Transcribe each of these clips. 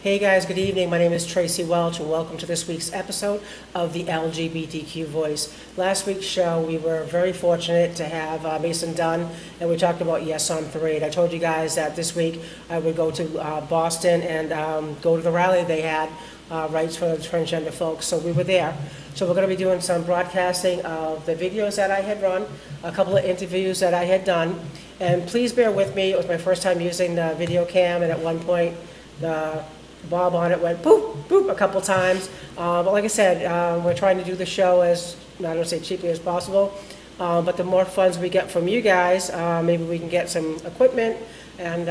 Hey guys, good evening. My name is Traci Welch and welcome to this week's episode of the LGBTQ Voice. Last week's show, we were very fortunate to have Mason Dunn, and we talked about Yes on Parade. I told you guys that this week I would go to Boston and go to the rally they had, Rights for the Transgender folks, so we were there. So we're going to be doing some broadcasting of the videos that I had run, a couple of interviews that I had done, and please bear with me. It was my first time using the video cam, and at one point the bulb on it went boop, boop a couple times. But like I said, we're trying to do the show as, I don't want to say cheaply as possible, but the more funds we get from you guys, maybe we can get some equipment and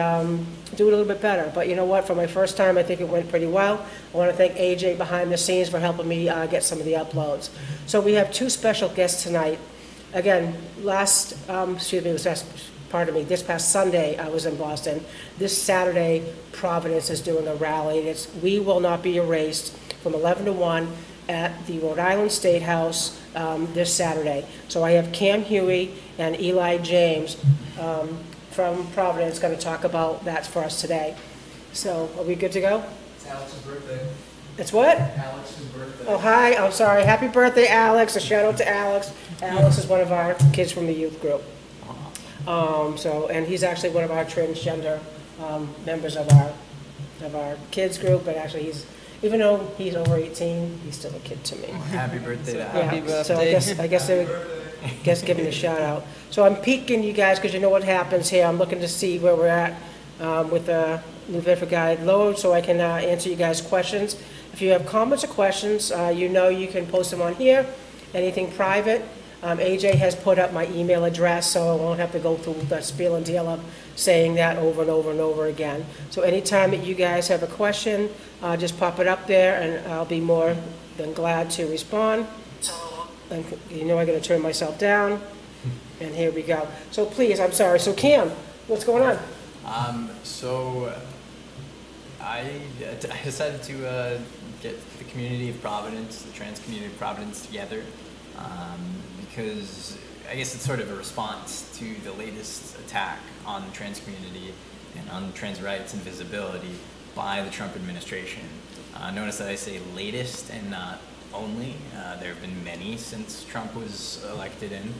do it a little bit better. But you know what, for my first time, I think it went pretty well. I want to thank AJ behind the scenes for helping me get some of the uploads. So we have two special guests tonight. Again, this past Sunday I was in Boston. This Saturday, Providence is doing a rally. It's We Will Not Be Erased from 11 to 1 at the Rhode Island State House this Saturday. So I have Cam Huey and Eli James from Providence going to talk about that for us today. So are we good to go? It's Alex's birthday. It's what? Alex's birthday. Oh, hi. I'm sorry. Happy birthday, Alex. A shout out to Alex. Alex is one of our kids from the youth group. And he's actually one of our transgender members of our kids group, but actually even though he's over 18, he's still a kid to me. Happy birthday to Yeah, Alex. so I guess giving a shout out. So I'm peeking you guys because you know what happens here. I'm looking to see where we're at with the New Bedford Guide load so I can answer you guys' questions. If you have comments or questions, you can post them on here. Anything private. AJ has put up my email address, so I won't have to go through the spiel and deal of saying that over and over and over again. So anytime that you guys have a question, just pop it up there, and I'll be more than glad to respond. And you know I'm going to turn myself down, and here we go. So please, I'm sorry. So Cam, what's going on? So I decided to get the community of Providence, the trans community of Providence together. Because I guess it's sort of a response to the latest attack on the trans community and on trans rights and visibility by the Trump administration. Notice that I say latest and not only. There have been many since Trump was elected in,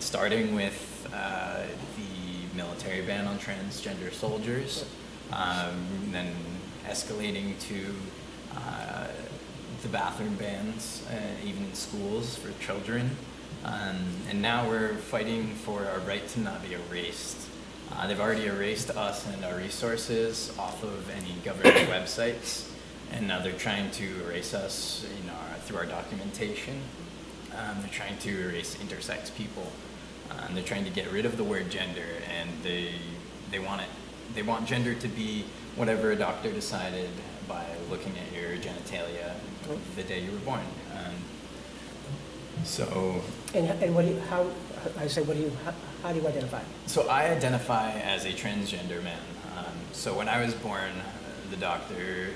starting with the military ban on transgender soldiers, then escalating to the bathroom bans, even in schools for children. And now we're fighting for our right to not be erased. They've already erased us and our resources off of any government websites, and now they're trying to erase us through our documentation. They're trying to erase intersex people. They're trying to get rid of the word gender, and they want gender to be whatever a doctor decided by looking at your genitalia the day you were born. How do you identify? So I identify as a transgender man. So when I was born, the doctor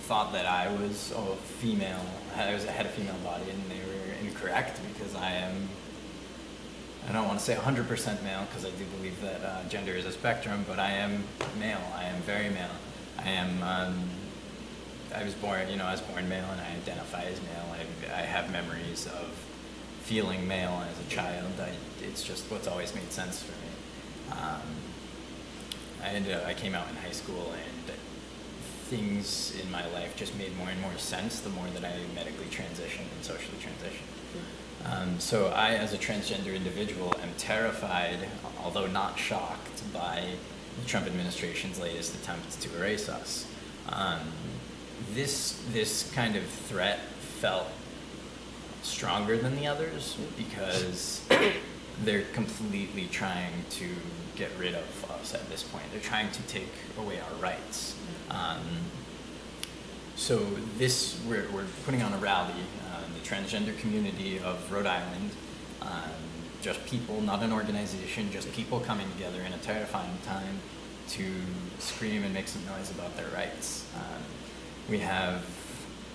thought that I was female. I had a female body, and they were incorrect because I don't want to say 100% male because I do believe that gender is a spectrum, but I am male. I am very male. I was born male, and I identify as male. I have memories of feeling male as a child. It's just what's always made sense for me. I came out in high school, and things in my life just made more and more sense the more that I medically transitioned and socially transitioned. So I, as a transgender individual, am terrified, although not shocked, by the Trump administration's latest attempt to erase us. This kind of threat felt stronger than the others because they're completely trying to get rid of us at this point. They're trying to take away our rights. So we're putting on a rally, the transgender community of Rhode Island, just people, not an organization, just people coming together in a terrifying time to scream and make some noise about their rights. We have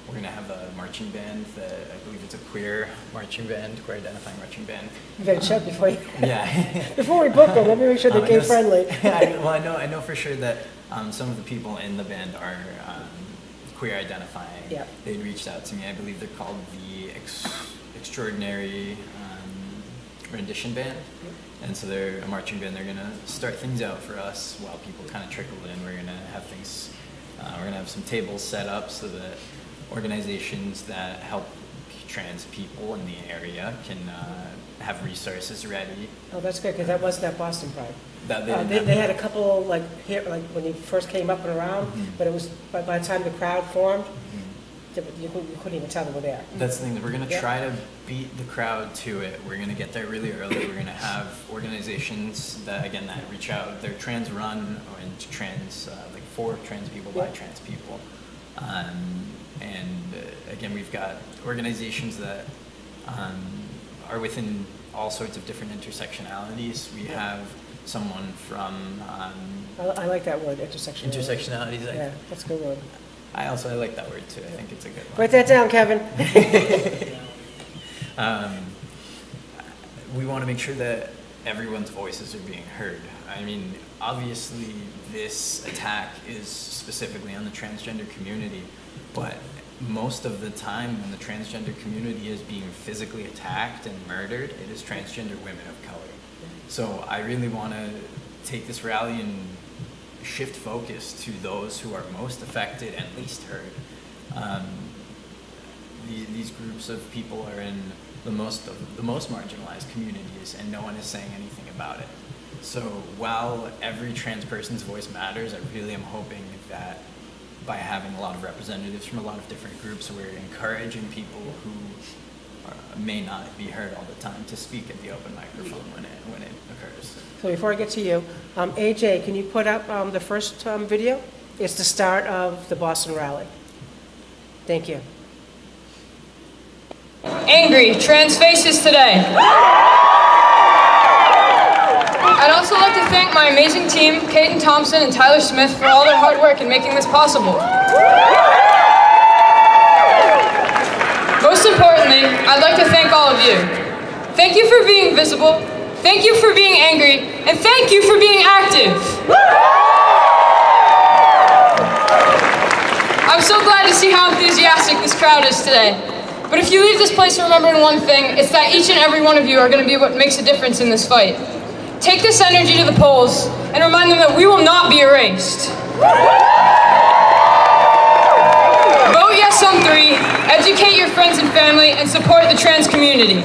we're going to have a marching band that I believe it's a queer marching band, queer identifying marching band. You better check before you, Yeah. before we book them, let me make sure they're gay friendly. I know for sure that some of the people in the band are queer identifying. Yeah. They'd reached out to me. I believe they're called the Extraordinary Rendition Band. And so they're a marching band. They're going to start things out for us while people kind of trickle in. We're going to have things, we're going to have some tables set up so that organizations that help trans people in the area can have resources ready. Oh, that's good, because that wasn't at Boston Pride. They Had a couple, like, here, like when you first came up and around, but it was, by the time the crowd formed, you couldn't even tell they were there. That's the thing, we're going to try to beat the crowd to it. We're going to get there really early. We're going to have organizations that, again, that reach out. They're trans run and trans, like for trans people, by trans people. Again, we've got organizations that are within all sorts of different intersectionalities. We have someone from... I like that word, intersectionality. Intersectionalities. Yeah, that's a good word. I like that word too. I think it's a good one. Write that down, Kevin. We want to make sure that everyone's voices are being heard. I mean, obviously this attack is specifically on the transgender community, but most of the time when the transgender community is being physically attacked and murdered, it is transgender women of color. So I really want to take this rally and shift focus to those who are most affected and least heard. These groups of people are in the most marginalized communities, and no one is saying anything about it. So while every trans person's voice matters, I really am hoping that by having a lot of representatives from a lot of different groups, we're encouraging people who may not be heard all the time to speak at the open microphone when it occurs. So before I get to you, AJ, can you put up the first video? It's the start of the Boston rally. Thank you. Angry trans faces today. I'd also like to thank my amazing team, Caden Thompson and Tyler Smith, for all their hard work in making this possible. Most importantly, I'd like to thank all of you. Thank you for being visible, thank you for being angry, and thank you for being active. I'm so glad to see how enthusiastic this crowd is today. But if you leave this place remembering one thing, it's that each and every one of you are going to be what makes a difference in this fight. Take this energy to the polls and remind them that we will not be erased. Vote yes on 3, educate your friends and family, and support the trans community.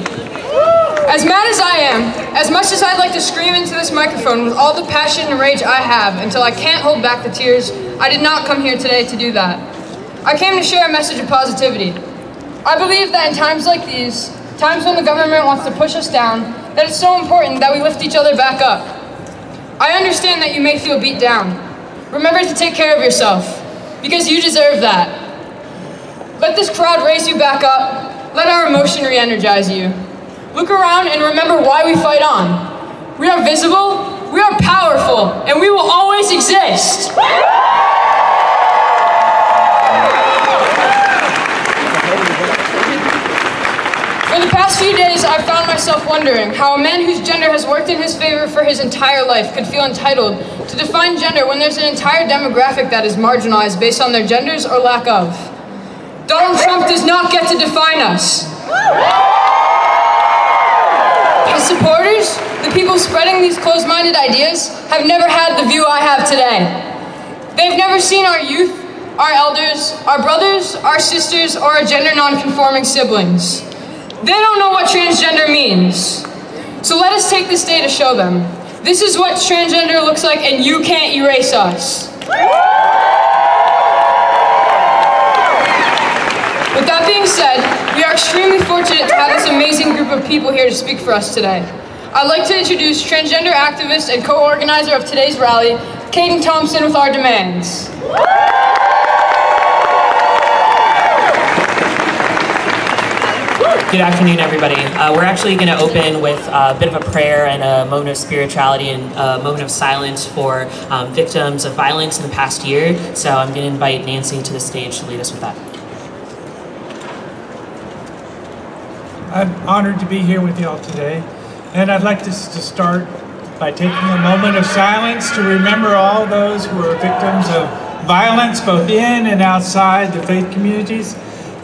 As mad as I am, as much as I'd like to scream into this microphone with all the passion and rage I have until I can't hold back the tears, I did not come here today to do that. I came to share a message of positivity. I believe that in times like these, times when the government wants to push us down, that it's so important that we lift each other back up. I understand that you may feel beat down. Remember to take care of yourself, because you deserve that. Let this crowd raise you back up. Let our emotion re-energize you. Look around and remember why we fight on. We are visible, we are powerful, and we will always exist. For the past few days, I've found myself wondering how a man whose gender has worked in his favor for his entire life could feel entitled to define gender when there's an entire demographic that is marginalized based on their genders or lack of. Donald Trump does not get to define us. His supporters, the people spreading these closed-minded ideas, have never had the view I have today. They've never seen our youth, our elders, our brothers, our sisters, or our gender non-conforming siblings. They don't know what transgender means. So let us take this day to show them. This is what transgender looks like, and you can't erase us. With that being said, we are extremely fortunate to have this amazing group of people here to speak for us today. I'd like to introduce transgender activist and co-organizer of today's rally, Caden Thompson, with our demands. Good afternoon, everybody. We're actually going to open with a bit of a prayer and a moment of spirituality and a moment of silence for victims of violence in the past year. So I'm going to invite Nancy to the stage to lead us with that. I'm honored to be here with y'all today, and I'd like to start by taking a moment of silence to remember all those who are victims of violence both in and outside the faith communities.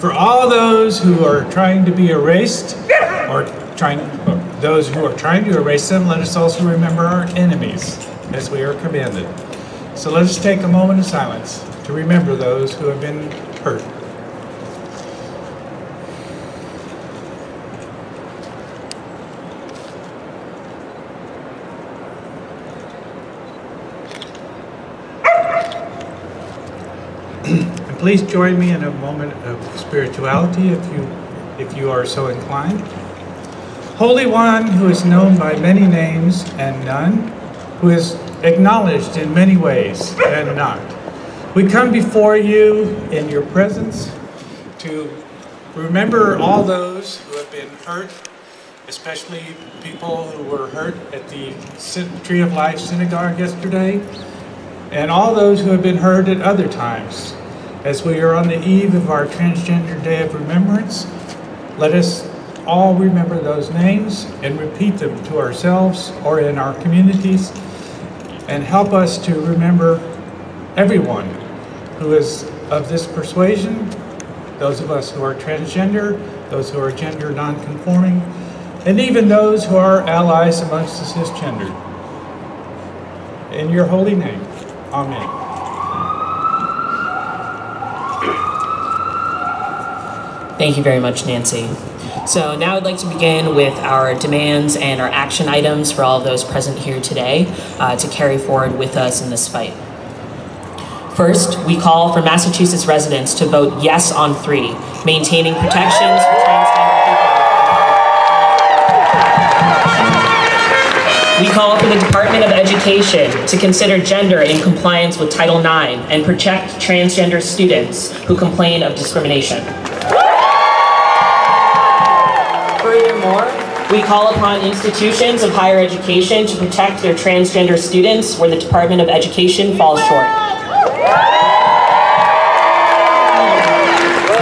For all those who are trying to be erased, or those who are trying to erase them, let us also remember our enemies as we are commanded. So let us take a moment of silence to remember those who have been hurt. And please join me in a moment of spirituality if you are so inclined. Holy One, who is known by many names and none, who is acknowledged in many ways and not, we come before you in your presence to remember all those who have been hurt, especially people who were hurt at the Tree of Life Synagogue yesterday, and all those who have been hurt at other times. As we are on the eve of our Transgender Day of Remembrance, let us all remember those names and repeat them to ourselves or in our communities, and help us to remember everyone who is of this persuasion, those of us who are transgender, those who are gender non-conforming, and even those who are allies amongst the cisgender. In your holy name, amen. Thank you very much, Nancy. So now I'd like to begin with our demands and our action items for all of those present here today to carry forward with us in this fight. First, we call for Massachusetts residents to vote yes on 3, maintaining protections for transgender people. We call for the Department of Education to consider gender in compliance with Title IX and protect transgender students who complain of discrimination. Furthermore, we call upon institutions of higher education to protect their transgender students where the Department of Education falls short.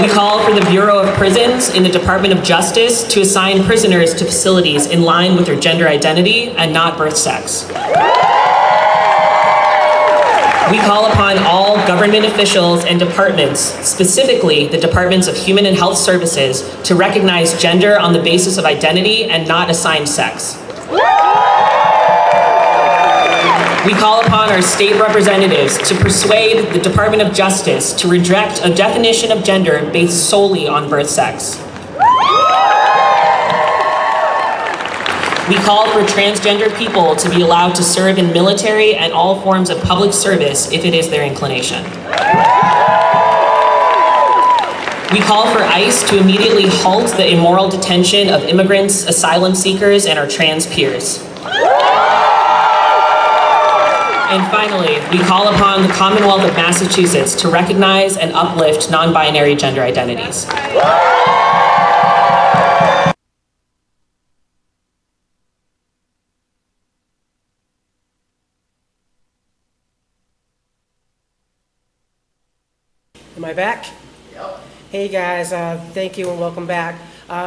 We call for the Bureau of Prisons in the Department of Justice to assign prisoners to facilities in line with their gender identity and not birth sex. We call upon all government officials and departments, specifically the Departments of Human and Health Services, to recognize gender on the basis of identity and not assign sex. We call upon our state representatives to persuade the Department of Justice to reject a definition of gender based solely on birth sex. We call for transgender people to be allowed to serve in military and all forms of public service if it is their inclination. We call for ICE to immediately halt the immoral detention of immigrants, asylum seekers, and our trans peers. And finally, we call upon the Commonwealth of Massachusetts to recognize and uplift non-binary gender identities. Am I back? Yep. Hey guys, thank you and welcome back.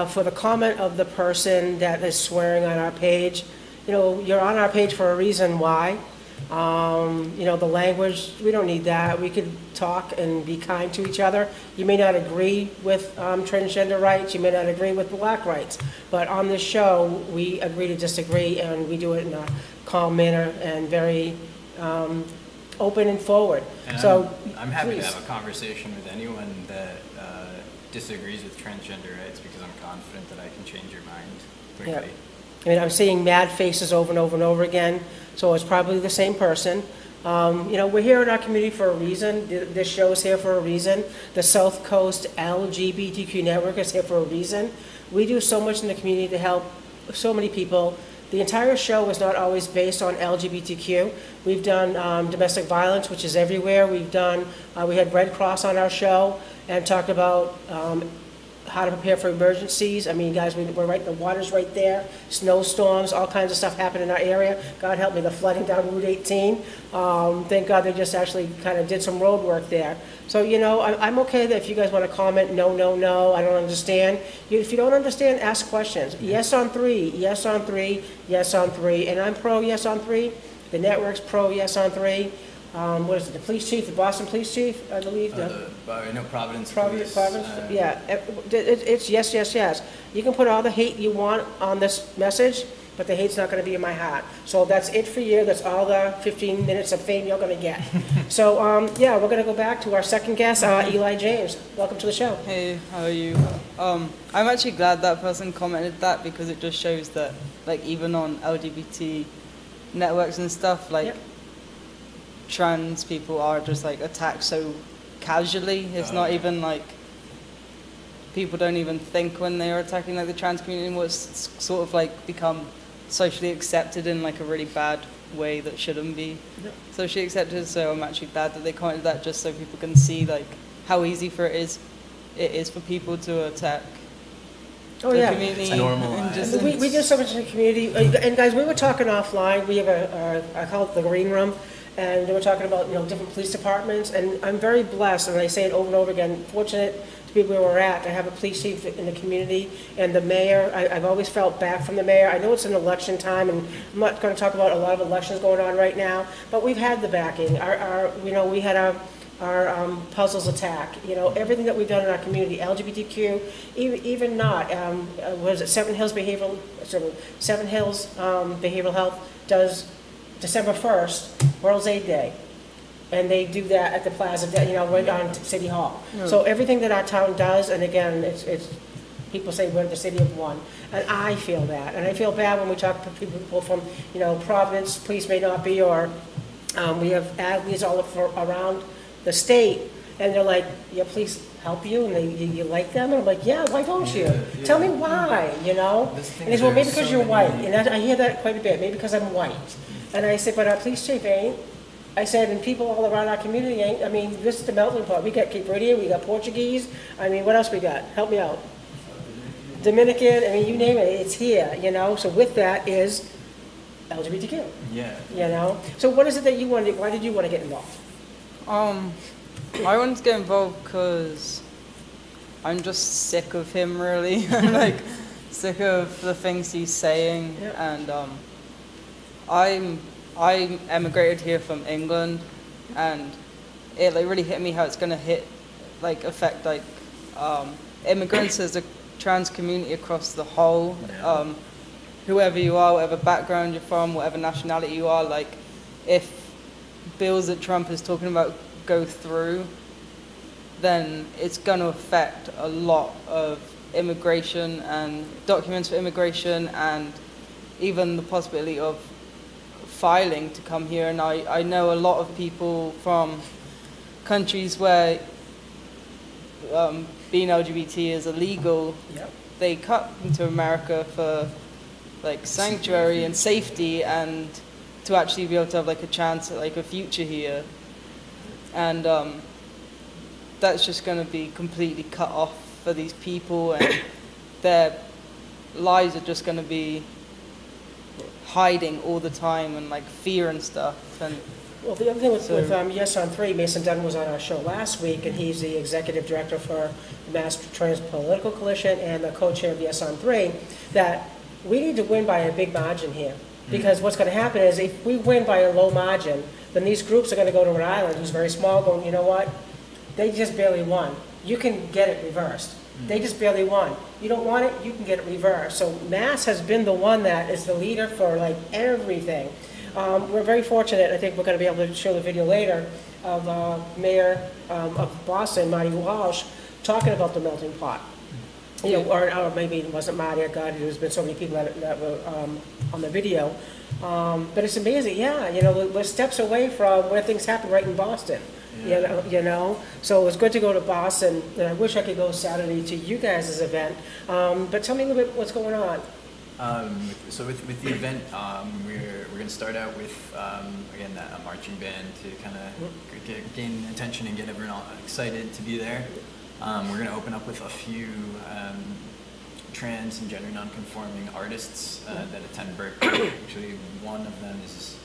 For the comment of the person that is swearing on our page, you know, you're on our page for a reason why. You know, the language, we don't need that. We could talk and be kind to each other. You may not agree with transgender rights, you may not agree with black rights, but on this show, we agree to disagree, and we do it in a calm manner and very open and forward. And so I'm happy to have a conversation with anyone that disagrees with transgender rights, because I'm confident that I can change your mind quickly. Yeah. I mean, I'm seeing mad faces over and over and over again, so it's probably the same person. You know, we're here in our community for a reason. This show is here for a reason. The South Coast LGBTQ Network is here for a reason. We do so much in the community to help so many people. The entire show is not always based on LGBTQ. We've done domestic violence, which is everywhere. We've done, we had Red Cross on our show and talked about how to prepare for emergencies. I mean, guys, we're right, the water's right there, snowstorms, all kinds of stuff happen in our area. God help me, the flooding down Route 18. Thank God they just actually kind of did some road work there. So, you know, I'm okay that if you guys want to comment, no, I don't understand. If you don't understand, ask questions. Yes on 3, yes on 3, yes on 3. And I'm pro yes on 3. The network's pro yes on 3. What is it, the police chief, the Boston police chief, I believe? No, Providence Providence, Police. yeah. It's yes, yes, yes. You can put all the hate you want on this message, but the hate's not going to be in my heart. So that's it for you. That's all the 15 minutes of fame you're going to get. So, yeah, we're going to go back to our second guest, Eli James. Welcome to the show. Hey, how are you? I'm actually glad that person commented that, because it just shows that, like, even on LGBT networks and stuff, like, Yep. trans people are just, like, attacked so casually. It's not even, like, people don't even think when they are attacking, like, the trans community anymore. It's sort of, like, become socially accepted in, like, a really bad way that shouldn't be socially accepted. So I'm actually glad that they commented that, just so people can see, like, how easy it is for people to attack the community. It's normal. We do so much in the community. And guys, we were talking offline. We have I call it the green room. And they were talking about, you know, different police departments. And I'm very blessed, and I say it over and over again, fortunate to be where we're at, to have a police chief in the community. And the mayor, I've always felt back from the mayor. I know it's an election time, and I'm not going to talk about a lot of elections going on right now, but we've had the backing. You know, we had our puzzles attack, you know, everything that we've done in our community, LGBTQ, even not, what is it, Seven Hills Behavioral Health does December 1st, World's AIDS Day. And they do that at the plaza, you know, right on City Hall. So everything that our town does, and again, it's people say we're the city of one. And I feel that. And I feel bad when we talk to people from, you know, Providence, police may not be, or we have athletes all around the state, and they're like, yeah, police help you, and you like them? And I'm like, yeah, why don't you? Tell me why, you know? And they say, well, maybe because you're white. And I hear that quite a bit, maybe because I'm white. And I said, but our police chief ain't. I said, and people all around our community ain't. I mean, this is the melting pot. We got Cape Verdean, we got Portuguese. I mean, what else we got? Help me out. Dominican, I mean, you name it, it's here, you know? So with that is LGBTQ. Yeah. You know? So what is it that you wanted, why did you want to get involved? I wanted to get involved because I'm just sick of him, really. I'm like sick of the things he's saying. Yep. And I emigrated here from England, and it like really hit me how it's gonna affect immigrants as a trans community across the whole. Whoever you are, whatever background you're from, whatever nationality you are, like if bills that Trump is talking about go through, then it's going to affect a lot of immigration and documents for immigration, and even the possibility of filing to come here. And I know a lot of people from countries where being LGBT is illegal. Yep. They come to America for like sanctuary and safety, and to actually be able to have like a chance at like a future here. And that's just going to be completely cut off for these people, and their lives are just going to be hiding all the time, and like fear and stuff. And well, the other thing with Yes on 3, Mason Dunn was on our show last week, and he's the executive director for the Mass Trans Political Coalition and the co-chair of Yes on 3, that we need to win by a big margin here. Because what's going to happen is if we win by a low margin, then these groups are going to go to Rhode Island, who's very small, going, you know what? They just barely won. You can get it reversed. They just barely won. You don't want it, you can get it reversed. So Mass has been the one that is the leader for like everything. We're very fortunate, I think we're going to be able to show the video later, of Mayor of Boston, Marty Walsh, talking about the melting pot. You know, or maybe it wasn't Marty, or God, there's been so many people that were on the video. But it's amazing, yeah, you know, we're steps away from where things happen right in Boston. Yeah. You know, so it was good to go to Boston, and I wish I could go Saturday to you guys' event. But tell me a little bit what's going on. So with the event, we're going to start out with, again, a marching band to kind of gain attention and get everyone all excited to be there. We're going to open up with a few trans and gender non-conforming artists that attend Berkeley. Actually, one of them is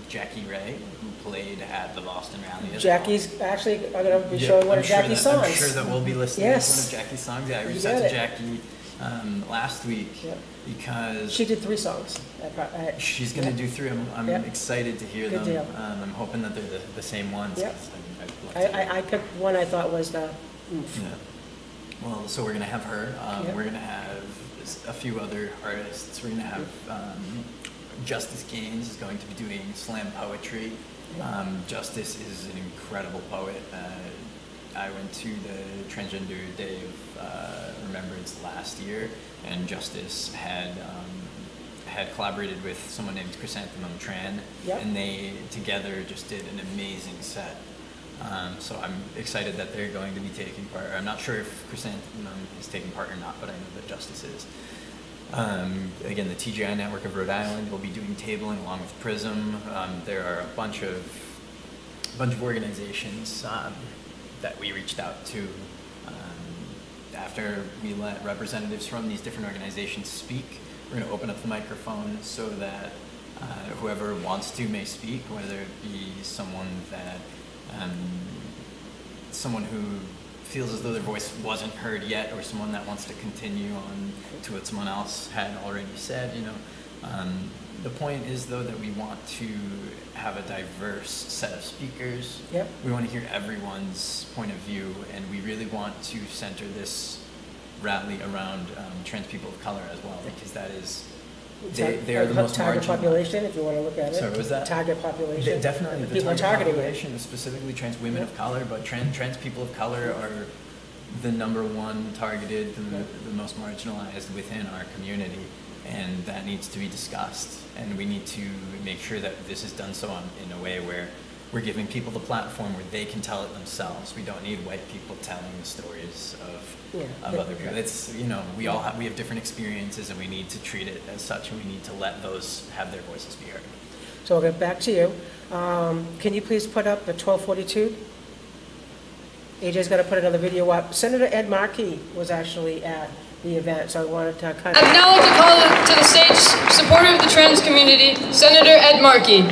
Jackie Ray, who played at the Boston rally. Jackie's actually going to be showing one of Jackie's songs. I'm sure that we'll be listening to one of Jackie's songs. Yeah, I reached out to Jackie last week because she did 3 songs. She's going to do 3. I'm excited to hear them. Deal. I'm hoping that they're the same ones. Yep. I picked one I thought was the oomph. Yeah. Well, so we're going to have her. We're going to have a few other artists. We're going to have Justice Gaines is going to be doing slam poetry. Justice is an incredible poet. I went to the Transgender Day of Remembrance last year, and Justice had collaborated with someone named Chrysanthemum Tran, and they together just did an amazing set. So I'm excited that they're going to be taking part. I'm not sure if Chrysanthemum is taking part or not, but I know that Justice is. Again, the TGI Network of Rhode Island will be doing tabling along with PRISM. There are a bunch of organizations that we reached out to after we let representatives from these different organizations speak. We're going to open up the microphone so that whoever wants to may speak, whether it be someone that someone who feels as though their voice wasn't heard yet, or someone that wants to continue on to what someone else had already said. The point is, though, that we want to have a diverse set of speakers. We want to hear everyone's point of view, and we really want to center this rally around trans people of color as well, because that is they are the most target population, if you want to look at it. Sorry, what was that? Target population. Definitely, the people target population is specifically trans women of color, but trans people of color are the #1 targeted, the most marginalized within our community, and that needs to be discussed. And we need to make sure that this is done so in a way where we're giving people the platform where they can tell it themselves. We don't need white people telling the stories of other people. It's, we have different experiences, and we need to treat it as such, and we need to let those have their voices be heard. So I'll get back to you. Can you please put up the 1242? AJ's got to put another video up. Senator Ed Markey was actually at the event, so I wanted to kind of... I'd now like to call to the stage, supporter of the trans community, Senator Ed Markey.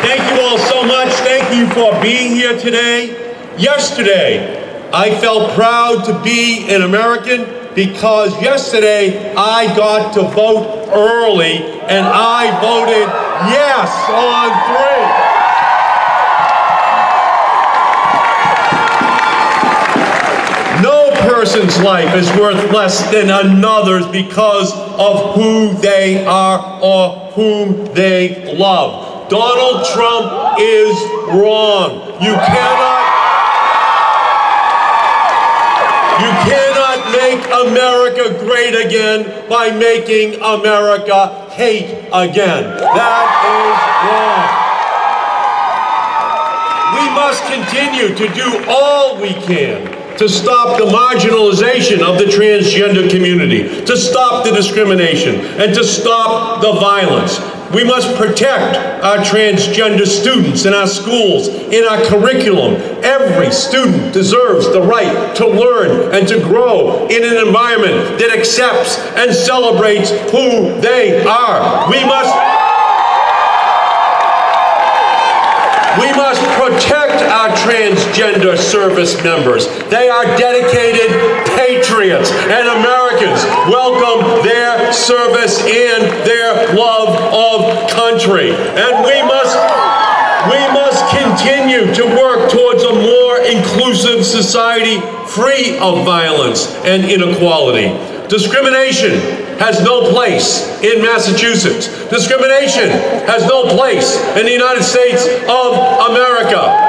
Thank you all so much. Thank you for being here today. Yesterday, I felt proud to be an American because yesterday I got to vote early, and I voted yes on 3. No person's life is worth less than another's because of who they are or whom they love. Donald Trump is wrong. You cannot make America great again by making America hate again. That is wrong. We must continue to do all we can to stop the marginalization of the transgender community, to stop the discrimination, and to stop the violence. We must protect our transgender students in our schools, in our curriculum. Every student deserves the right to learn and to grow in an environment that accepts and celebrates who they are. We must protect our transgender service members. They are dedicated patriots, and Americans welcome their service and their love of country. And we must continue to work towards a more inclusive society free of violence and inequality. Discrimination has no place in Massachusetts. Discrimination has no place in the United States of America.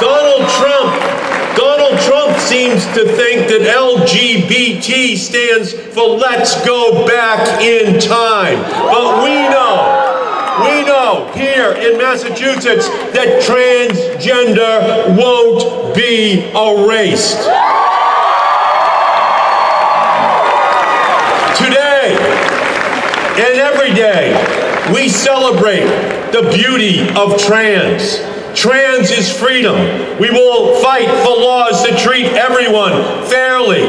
Donald Trump seems to think that LGBT stands for let's go back in time. But we know here in Massachusetts that transgender won't be erased. And every day, we celebrate the beauty of trans. Trans is freedom. We will fight for laws that treat everyone fairly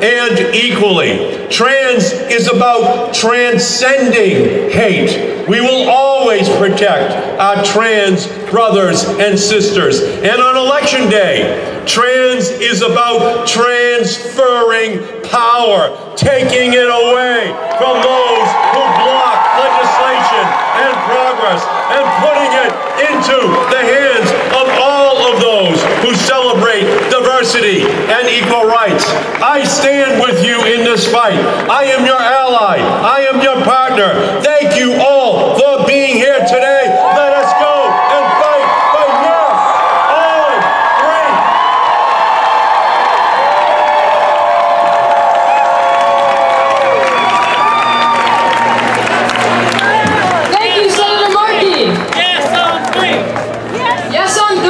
and equally. Trans is about transcending hate. We will always protect our trans brothers and sisters. And on election day, trans is about transferring power, taking it away from those who block legislation and progress, and putting it into the hands of all of those who celebrate diversity and equal rights. I stand with you in this fight. I am your ally. I am your partner. Thank you all for being here today. Let us go and fight for yes on 3. Thank you, Senator Markey. Yes on 3. Yes on 3.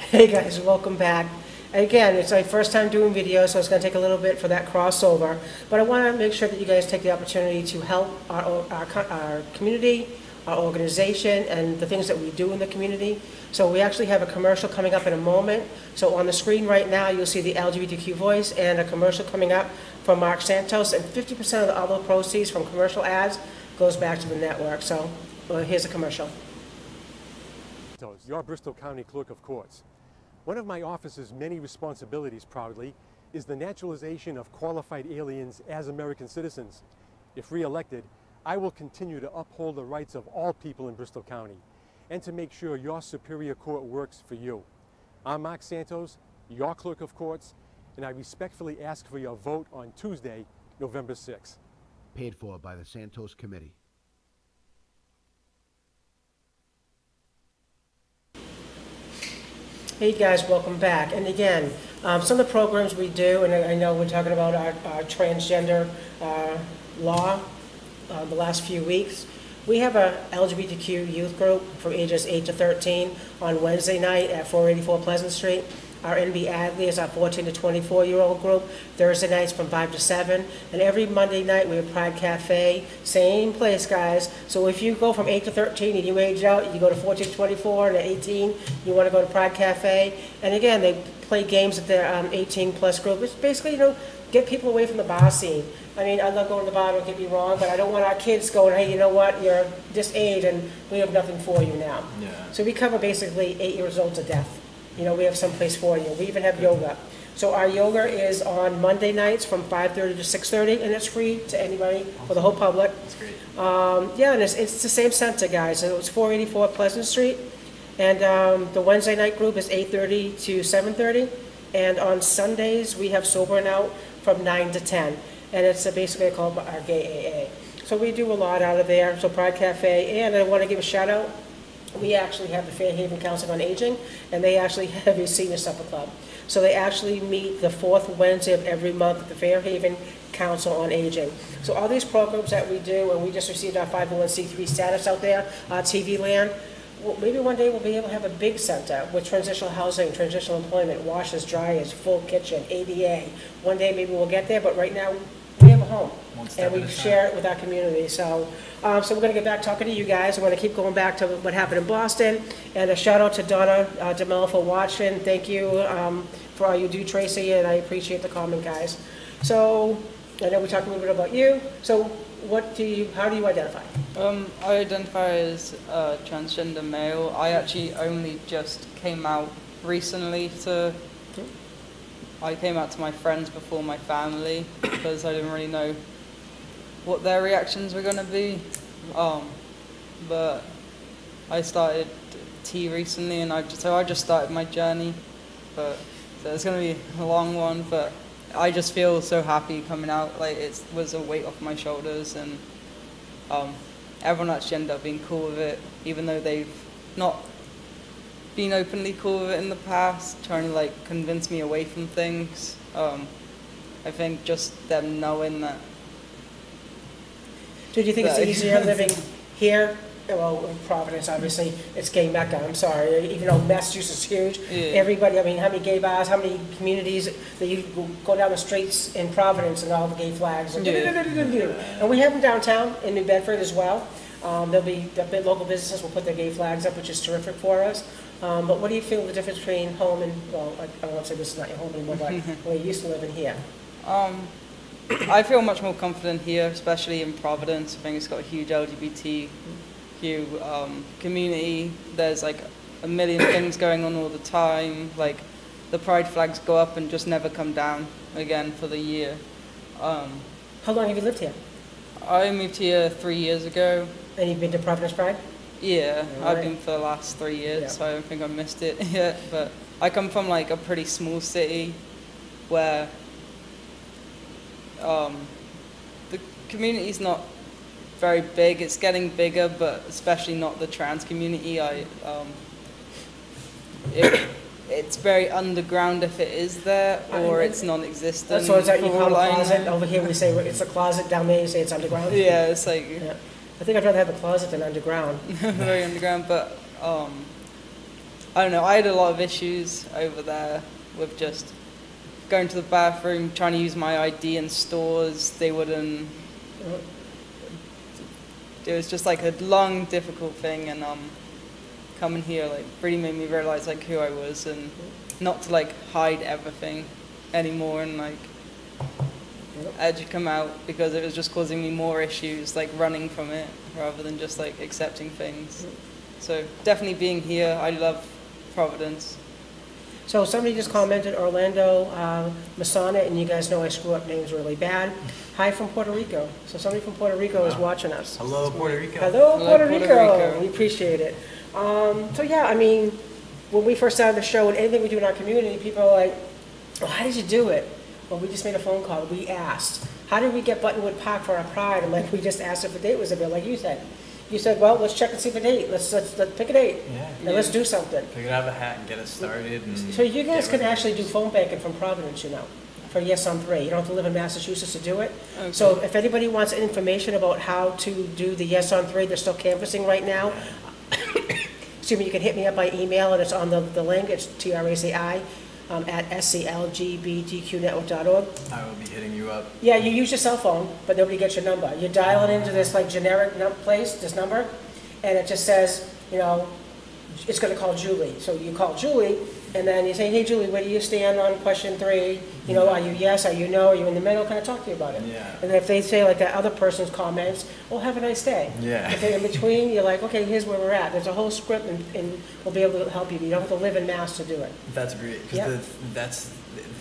Hey guys, welcome back. Again, it's my first time doing videos, so it's going to take a little bit for that crossover. But I want to make sure that you guys take the opportunity to help our community, our organization, and the things that we do in the community. So we actually have a commercial coming up in a moment. So on the screen right now, you'll see the LGBTQ Voice and a commercial coming up from Mark Santos. And 50% of the other proceeds from commercial ads goes back to the network. So here's a commercial. Your Bristol County Clerk of Courts. One of my office's many responsibilities, proudly, is the naturalization of qualified aliens as American citizens. If re-elected, I will continue to uphold the rights of all people in Bristol County and to make sure your Superior Court works for you. I'm Mark Santos, your Clerk of Courts, and I respectfully ask for your vote on Tuesday, November 6th. Paid for by the Santos Committee. Hey guys, welcome back. And again, some of the programs we do, and I know we're talking about our transgender law the last few weeks. We have a LGBTQ youth group from ages 8 to 13 on Wednesday night at 484 Pleasant Street. Our NB Adley is our 14 to 24-year-old group, Thursday nights from 5 to 7. And every Monday night we have Pride Cafe, same place, guys. So if you go from 8 to 13 and you age out, you go to 14 to 24, and at 18 you want to go to Pride Cafe. And again, they play games at their 18-plus group. It's basically, you know, get people away from the bar scene. I mean, I love going to the bar, don't get me wrong, but I don't want our kids going, hey, you know what, you're this age and we have nothing for you now. Yeah. So we cover basically 8 years old to death. You know, we have some place for you. We even have yoga. So our yoga is on Monday nights from 5:30 to 6:30, and it's free to anybody, for the whole public. That's great. Yeah, and it's the same center, guys. So it's 484 Pleasant Street, and the Wednesday night group is 8:30 to 7:30, and on Sundays we have Sobering Out from 9 to 10, and it's basically called our Gay AA. So we do a lot out of there. So Pride Cafe, and I want to give a shout out. We actually have the Fairhaven Council on Aging, and they actually have a senior supper club. So they actually meet the fourth Wednesday of every month at the Fairhaven Council on Aging. So all these programs that we do, and we just received our 501c3 status out there, TV land, well, maybe one day we'll be able to have a big center with transitional housing, transitional employment, washers, dryers, full kitchen, ADA. One day maybe we'll get there, but right now we have a home, and we share it with our community. So we're going to get back talking to you guys. We're going to keep going back to what happened in Boston, and a shout out to Donna DeMello for watching. Thank you for all you do, Tracy, and I appreciate the comment, guys. So I know we talked a little bit about you. So how do you identify? I identify as a transgender male. I actually only just came out recently I came out to my friends before my family because I didn't really know what their reactions were going to be. But I started tea recently, and I just started my journey. So it's going to be a long one, but I just feel so happy coming out. Like, it was a weight off my shoulders, and everyone at Gender being cool with it, even though they've not been openly cool with it in the past, trying to like convince me away from things. I think just them knowing that. Do you think it's easier living Here, well, in Providence, obviously, it's gay mecca, I'm sorry, even though Massachusetts is huge, everybody, I mean, how many gay bars, how many communities that you go down the streets in Providence and all the gay flags, and and we have them downtown in New Bedford as well. There'll be, the local businesses will put their gay flags up, which is terrific for us. But what do you feel the difference between home and, well, I won't say this is not your home anymore, but where you used to live in here? I feel much more confident here, especially in Providence. I think it's got a huge LGBTQ community. There's like a million things going on all the time. Like the pride flags go up and just never come down again for the year. How long have you lived here? I moved here 3 years ago. And you've been to Providence Pride? Yeah, All I've right. been for the last 3 years, Yeah. so I don't think I missed it yet. But I come from like a pretty small city where the community's not very big. It's getting bigger, but especially not the trans community. It's very underground if it is there, or it's non-existent. So is that you for call all a I closet? know. Over here we say it's a closet, down there you say it's underground? Yeah, it's like Yeah. I think I'd rather have a closet than underground. very underground, but I don't know, I had a lot of issues over there with just going to the bathroom, trying to use my ID in stores. They wouldn't, it was just like a long, difficult thing, and coming here like really made me realize like who I was, and not to like hide everything anymore, and like I had to come out because it was just causing me more issues, like running from it rather than just like accepting things. So definitely being here, I love Providence. So somebody just commented, Orlando Masana, and you guys know I screw up names really bad. Hi from Puerto Rico. So somebody from Puerto Rico is watching us. Hello, Puerto Rico. Hello, Puerto Puerto Rico. Rico. We appreciate it. So yeah, I mean, when we first started the show and anything we do in our community, people are like, well, how did you do it? Well, we just made a phone call. We asked, how did we get Buttonwood Park for our pride? And like, we just asked if a date was available, like you said. You said, well, let's check and see if a date. Let's pick a date. Yeah. And let's do something. Pick it out of a hat and get it started. And So you guys get can rid of actually it. do phone banking from Providence, you know, for Yes on 3. You don't have to live in Massachusetts to do it. Okay. So if anybody wants information about how to do the Yes on 3, they're still canvassing right now. Excuse me, you can hit me up by email, and it's on the link. It's TRACI at sclgbtqnetwork.org. I will be hitting you up. Yeah, you use your cell phone, but nobody gets your number. You dial it into this like generic place, this number, and it just says, you know, it's going to call Julie. So you call Julie, and then you say, hey, Julie, where do you stand on question 3? You know, are you yes, are you no, are you in the middle? Can I talk to you about it? Yeah. And if they say like that other person's comments, well, have a nice day. Yeah. If they're in between, you're like, okay, here's where we're at. There's a whole script, and we'll be able to help you. You don't have to live in Mass to do it. That's great, because Yep. the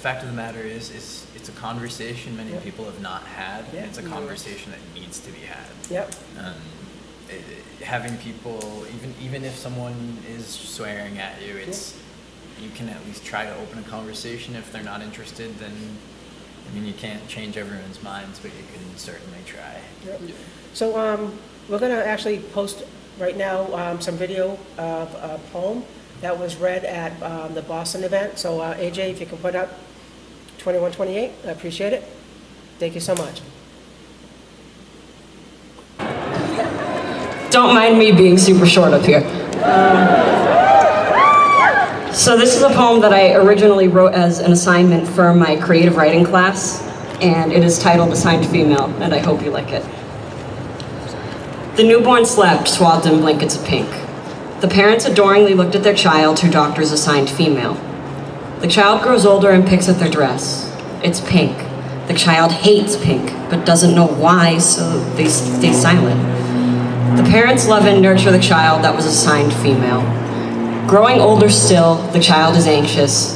fact of the matter is it's a conversation many Yep. people have not had. Yeah. It's a conversation that needs to be had. Yep. Having people, even if someone is swearing at you, you can at least try to open a conversation. If they're not interested, then I mean, you can't change everyone's minds, but you can certainly try. Yep. So we're going to actually post right now some video of a poem that was read at the Boston event. So AJ, if you can put up 2128, I appreciate it. Thank you so much. Don't mind me being super short up here. So this is a poem that I originally wrote as an assignment for my creative writing class, and it is titled Assigned Female, and I hope you like it. The newborn slept, swathed in blankets of pink. The parents adoringly looked at their child, who doctors assigned female. The child grows older and picks at their dress. It's pink. The child hates pink, but doesn't know why, so they stay silent. The parents love and nurture the child that was assigned female. Growing older still, the child is anxious,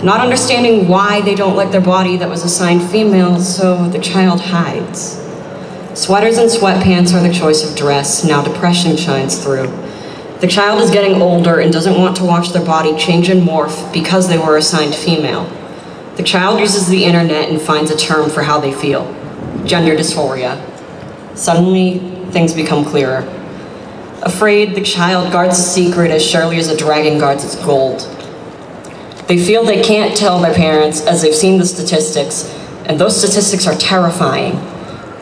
not understanding why they don't like their body that was assigned female, so the child hides. Sweaters and sweatpants are the choice of dress, now depression shines through. The child is getting older and doesn't want to watch their body change and morph because they were assigned female. The child uses the internet and finds a term for how they feel: gender dysphoria. Suddenly, things become clearer. Afraid, the child guards a secret as surely as a dragon guards its gold. They feel they can't tell their parents as they've seen the statistics, and those statistics are terrifying.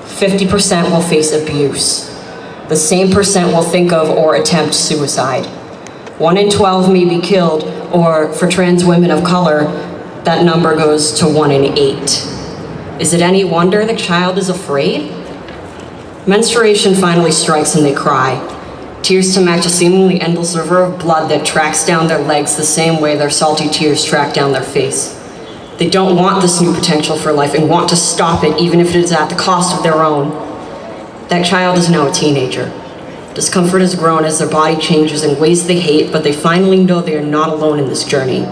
50% will face abuse. the same percent will think of or attempt suicide. 1 in 12 may be killed, or for trans women of color, that number goes to 1 in 8. Is it any wonder the child is afraid? Menstruation finally strikes and they cry. Tears to match a seemingly endless river of blood that tracks down their legs the same way their salty tears track down their face. They don't want this new potential for life and want to stop it, even if it is at the cost of their own. That child is now a teenager. Discomfort has grown as their body changes in ways they hate, but they finally know they are not alone in this journey.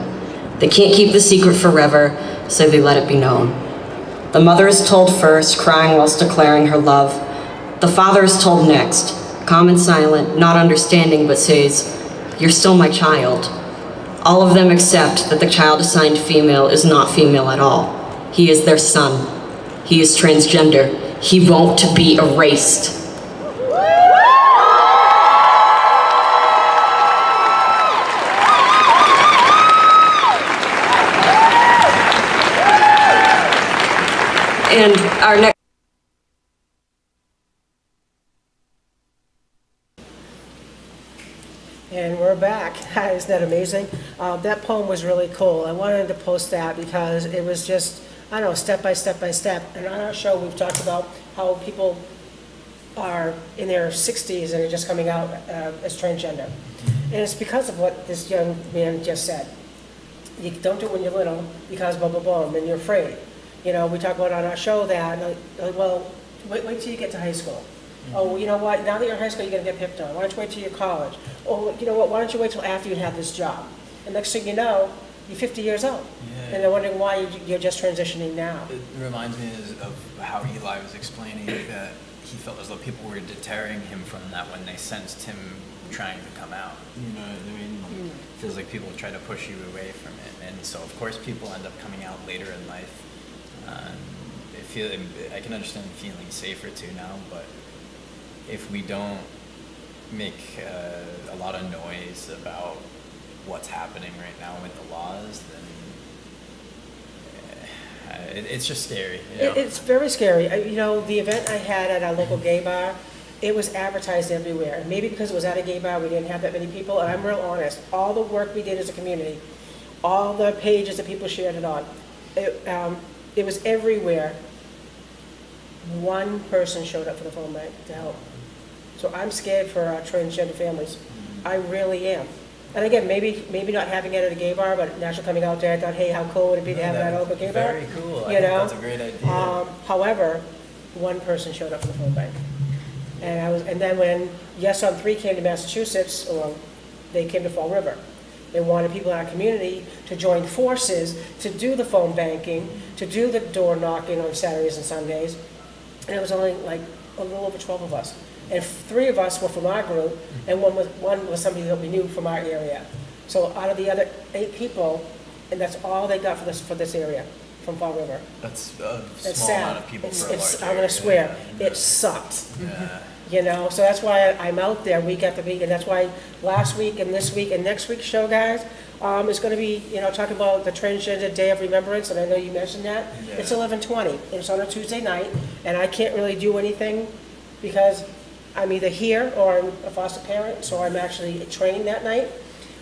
They can't keep the secret forever, so they let it be known. The mother is told first, crying whilst declaring her love. The father is told next, calm and silent, not understanding, but says, "You're still my child." All of them accept that the child assigned female is not female at all. He is their son. He is transgender. He won't be erased. And our next And we're back. Isn't that amazing? That poem was really cool. I wanted to post that because it was just, I don't know, step by step by step. And on our show, we've talked about how people are in their 60s and are just coming out as transgender. And it's because of what this young man just said. You don't do it when you're little because blah, blah, blah, and you're afraid. You know, we talk about on our show that, well, wait till you get to high school. Oh, you know what, now that you're in high school, you're going to get picked on. Why don't you wait till you're college? Oh, you know what, why don't you wait till after you have this job? And next thing you know, you're 50 years old. Yeah. And they're wondering why you're just transitioning now. It reminds me of how Eli was explaining that he felt as though people were deterring him from that when they sensed him trying to come out. You know what I mean? It feels like people try to push you away from it. And so, of course, people end up coming out later in life. I can understand feeling safer too now, but if we don't make a lot of noise about what's happening right now with the laws, then it's just scary. You know? It's very scary. You know, the event I had at our local gay bar, it was advertised everywhere. And maybe because it was at a gay bar, we didn't have that many people. And I'm real honest. All the work we did as a community, all the pages that people shared it on, it was everywhere. One person showed up for the phone bank to help. So I'm scared for our transgender families. I really am. And again, maybe not having it at a gay bar, but naturally coming out there, I thought, hey, how cool would it be to have it at a local gay bar? Very cool. I think that's a great idea. However, one person showed up for the phone bank. And then when Yes on 3 came to Massachusetts, they came to Fall River. They wanted people in our community to join forces to do the phone banking, to do the door knocking on Saturdays and Sundays. And it was only like a little over 12 of us. And 3 of us were from our group, and one was somebody that we knew from our area. So out of the other 8 people, and that's all they got for this area, from Fall River. That's a small sad. Amount of people for a large area. I'm going to swear, it sucked. Yeah. You know, so that's why I'm out there week after week, and that's why last week and this week and next week's show, guys, is going to be, you know, talking about the Transgender Day of Remembrance, and I know you mentioned that. Yeah. It's 11/20, and it's on a Tuesday night, and I can't really do anything because I'm either here or I'm a foster parent, so I'm actually training that night.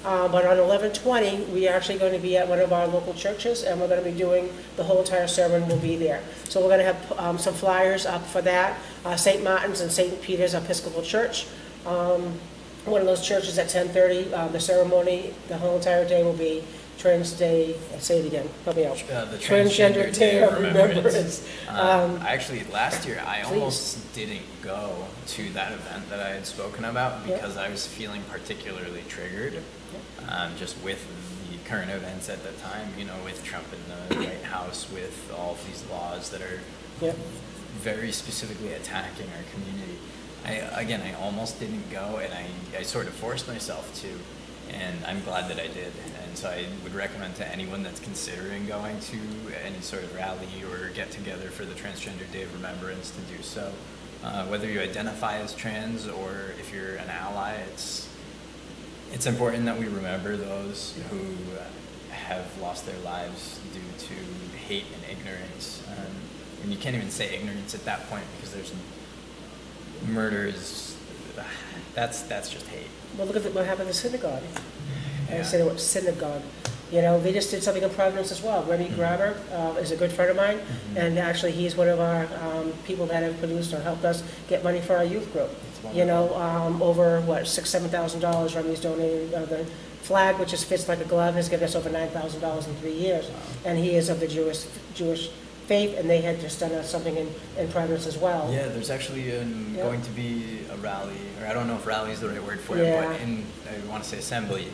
But on 11/20, we are actually going to be at one of our local churches, and we're going to be doing the whole entire sermon will be there. So we're going to have some flyers up for that. St. Martin's and St. Peter's Episcopal Church. One of those churches at 10:30. The ceremony, the whole entire day will be Trans Day. Say it again. Help me out. The Transgender Day of Remembrance. Actually, last year I almost didn't go to that event that I had spoken about because I was feeling particularly triggered, just with the current events at the time. You know, with Trump in the White House, with all of these laws that are very specifically attacking our community. I almost didn't go, and I sort of forced myself to. And I'm glad that I did. And so I would recommend to anyone that's considering going to any sort of rally or get together for the Transgender Day of Remembrance to do so. Whether you identify as trans or if you're an ally, it's important that we remember those who have lost their lives due to hate and ignorance. And you can't even say ignorance at that point because there's murder is that's just hate. Well, look at what happened in the synagogue. Yeah. I said it was synagogue. You know, they just did something in Providence as well. Remy Grabber is a good friend of mine, and actually he's one of our people that have produced or helped us get money for our youth group. You know, over what, $6,000-7,000 Remy's donated. The flag, which just fits like a glove, has given us over $9,000 in 3 years. Wow. And he is of the Jewish faith, and they had just done something in Providence as well. Yeah, there's actually going to be a rally, or I don't know if rally is the right word for it, but I want to say assembly.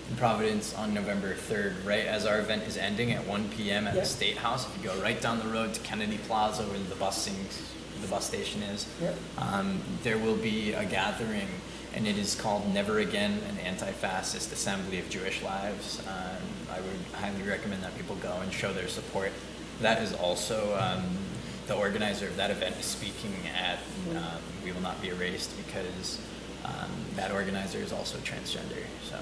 In Providence on November 3rd, right as our event is ending at 1 p.m. at the State House. If you go right down the road to Kennedy Plaza where the bus station is, there will be a gathering, and it is called Never Again, an Anti-Fascist Assembly of Jewish Lives. I would highly recommend that people go and show their support. That is also the organizer of that event is speaking at We Will Not Be Erased, because that organizer is also transgender. So.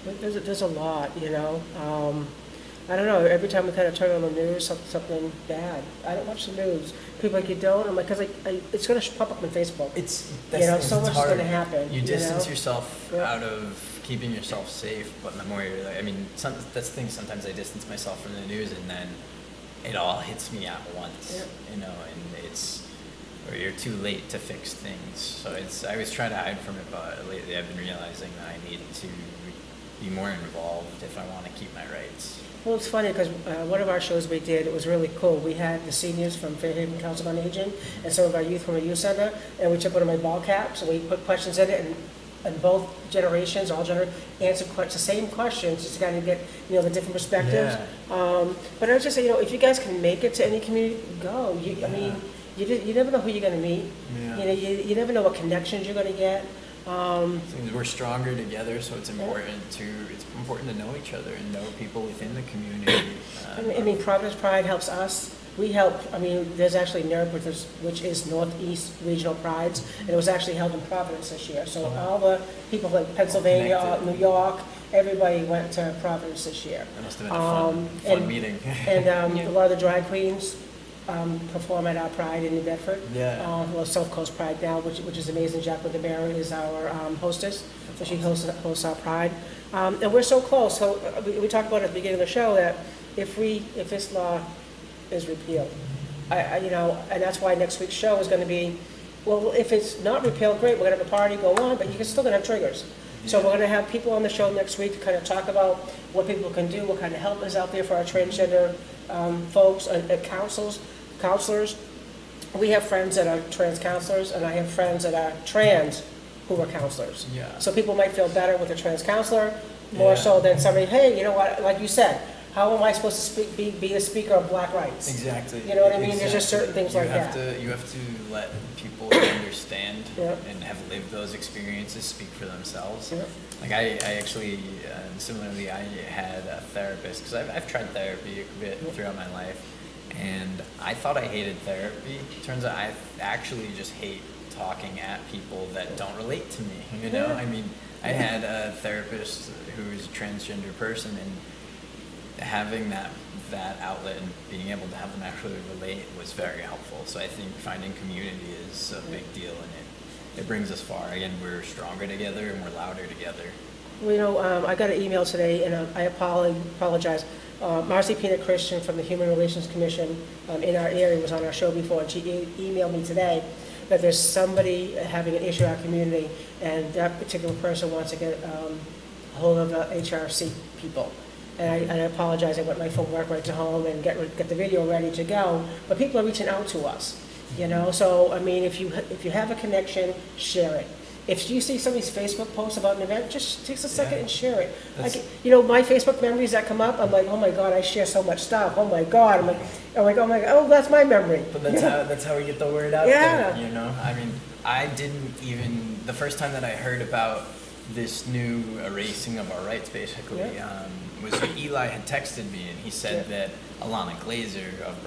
There's a lot, you know. I don't know, every time we kind of turn on the news, something bad. I don't watch the news. People are like, you don't? I'm like, because it's going to pop up on Facebook. You know, so much is going to happen. You distance yourself out of keeping yourself safe, but the more you're like, I mean, that's the thing, sometimes I distance myself from the news, and then it all hits me at once, you know, and or you're too late to fix things. So I was trying to hide from it, but lately I've been realizing that I need to be more involved if I want to keep my rights. Well, it's funny because one of our shows we did, it was really cool. We had the seniors from Fairhaven Council on Aging and some of our youth from a youth center, and we took one of my ball caps and we put questions in it, and both generations, all answered the same questions, just to kind of get, you know, the different perspectives. But I was just saying, you know, if you guys can make it to any community, go. I mean, you never know who you're going to meet. You know, you never know what connections you're going to get. We're stronger together, so it's important to know each other and know people within the community. I mean, Providence Pride helps us. We help. I mean, there's actually NERP, which is Northeast Regional Prides, and it was actually held in Providence this year. So all the people like Pennsylvania, New York, everybody went to Providence this year. That must have been a fun meeting. And a lot of the drag queens perform at our Pride in New Bedford. Well, South Coast Pride now, which is amazing. Jacqueline DeBarry is our hostess, so she hosts our Pride. And we're so close. So we talked about at the beginning of the show that if this law is repealed, you know, and that's why next week's show is going to be, well, if it's not repealed, great, we're going to have a party go on, but you're still going to have triggers. So we're going to have people on the show next week to kind of talk about what people can do, what kind of help is out there for our transgender folks, counselors. We have friends that are trans counselors, and I have friends that are trans who are counselors. So people might feel better with a trans counselor, more so than somebody, hey, you know what, like you said, how am I supposed to be a speaker of Black rights? Exactly. You know what I mean? There's just certain things like that. You have to let people understand and have lived those experiences speak for themselves. Like I actually, similarly, I had a therapist, because I've tried therapy a bit throughout my life, and I thought I hated therapy. Turns out I actually just hate talking at people that don't relate to me, you know? I mean, I had a therapist who was a transgender person, and having that outlet and being able to have them actually relate was very helpful. So I think finding community is a big deal, and it brings us far. Again, we're stronger together and we're louder together. Well, you know, I got an email today, and I apologize. Marcy Pena Christian from the Human Relations Commission in our area was on our show before, and she emailed me today that there's somebody having an issue in our community, and that particular person wants to get a hold of the HRC people. And I apologize, I went my phone work right to home and get the video ready to go, but people are reaching out to us, you know. So I mean, if you have a connection, share it. If you see somebody's Facebook post about an event, just take a second and share it. Like, you know, my Facebook memories that come up, I'm like, oh my God, I share so much stuff. Oh my God, I'm like, oh my God, oh, that's my memory. But that's how we get the word out there, you know. I mean, I didn't even, the first time that I heard about this new erasing of our rights, basically, was when Eli had texted me, and he said that Alana Glazer of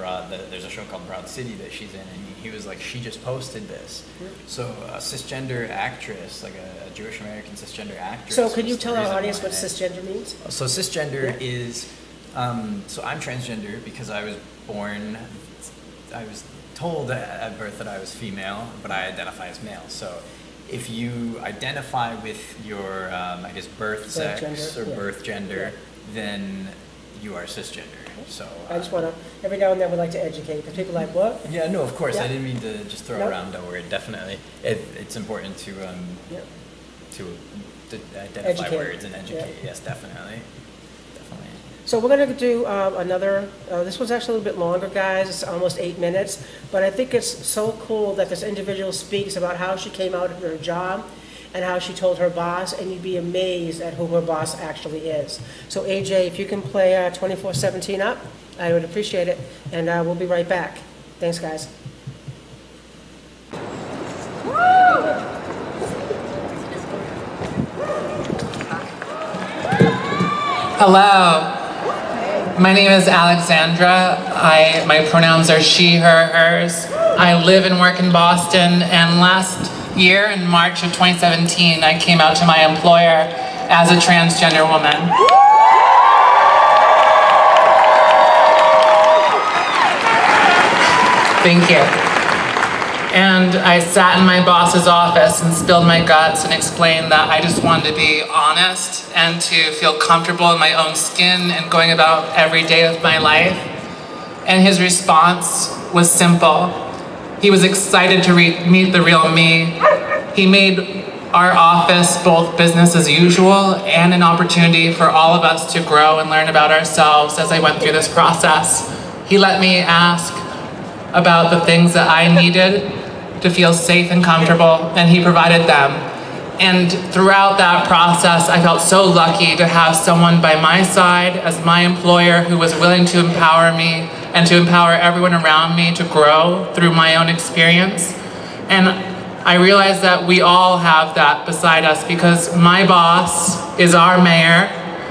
there's a show called Broad City that she's in, and he was like, she just posted this. So a cisgender actress, like a Jewish American cisgender actress. So could you tell our audience what cisgender means? So cisgender is, so I'm transgender because I was told at birth that I was female, but I identify as male. So if you identify with your, I guess, birth sex gender, or birth gender, then you are cisgender. So I just want to, every now and then we like to educate, because people are like, what? yeah, no, of course, Yeah. I didn't mean to just throw Nope. around a word. Definitely, it's important to Yeah. to identify Educate. words and educate. Yes, definitely, definitely. So we're going to do another, this one's actually a little bit longer, guys. It's almost 8 minutes. But I think it's so cool that this individual speaks about how she came out of her job and how she told her boss, and you'd be amazed at who her boss actually is. So AJ, if you can play 2417 up, I would appreciate it. And we'll be right back. Thanks, guys. Hello. My name is Alexandra. My pronouns are she, her, hers. I live and work in Boston, and last year, in March of 2017, I came out to my employer as a transgender woman. Thank you. And I sat in my boss's office and spilled my guts and explained that I just wanted to be honest and to feel comfortable in my own skin and going about every day of my life. And his response was simple. He was excited to meet the real me. He made our office both business as usual and an opportunity for all of us to grow and learn about ourselves as I went through this process. He let me ask about the things that I needed to feel safe and comfortable, and he provided them. And throughout that process, I felt so lucky to have someone by my side as my employer who was willing to empower me and to empower everyone around me to grow through my own experience. And I realized that we all have that beside us, because my boss is our mayor,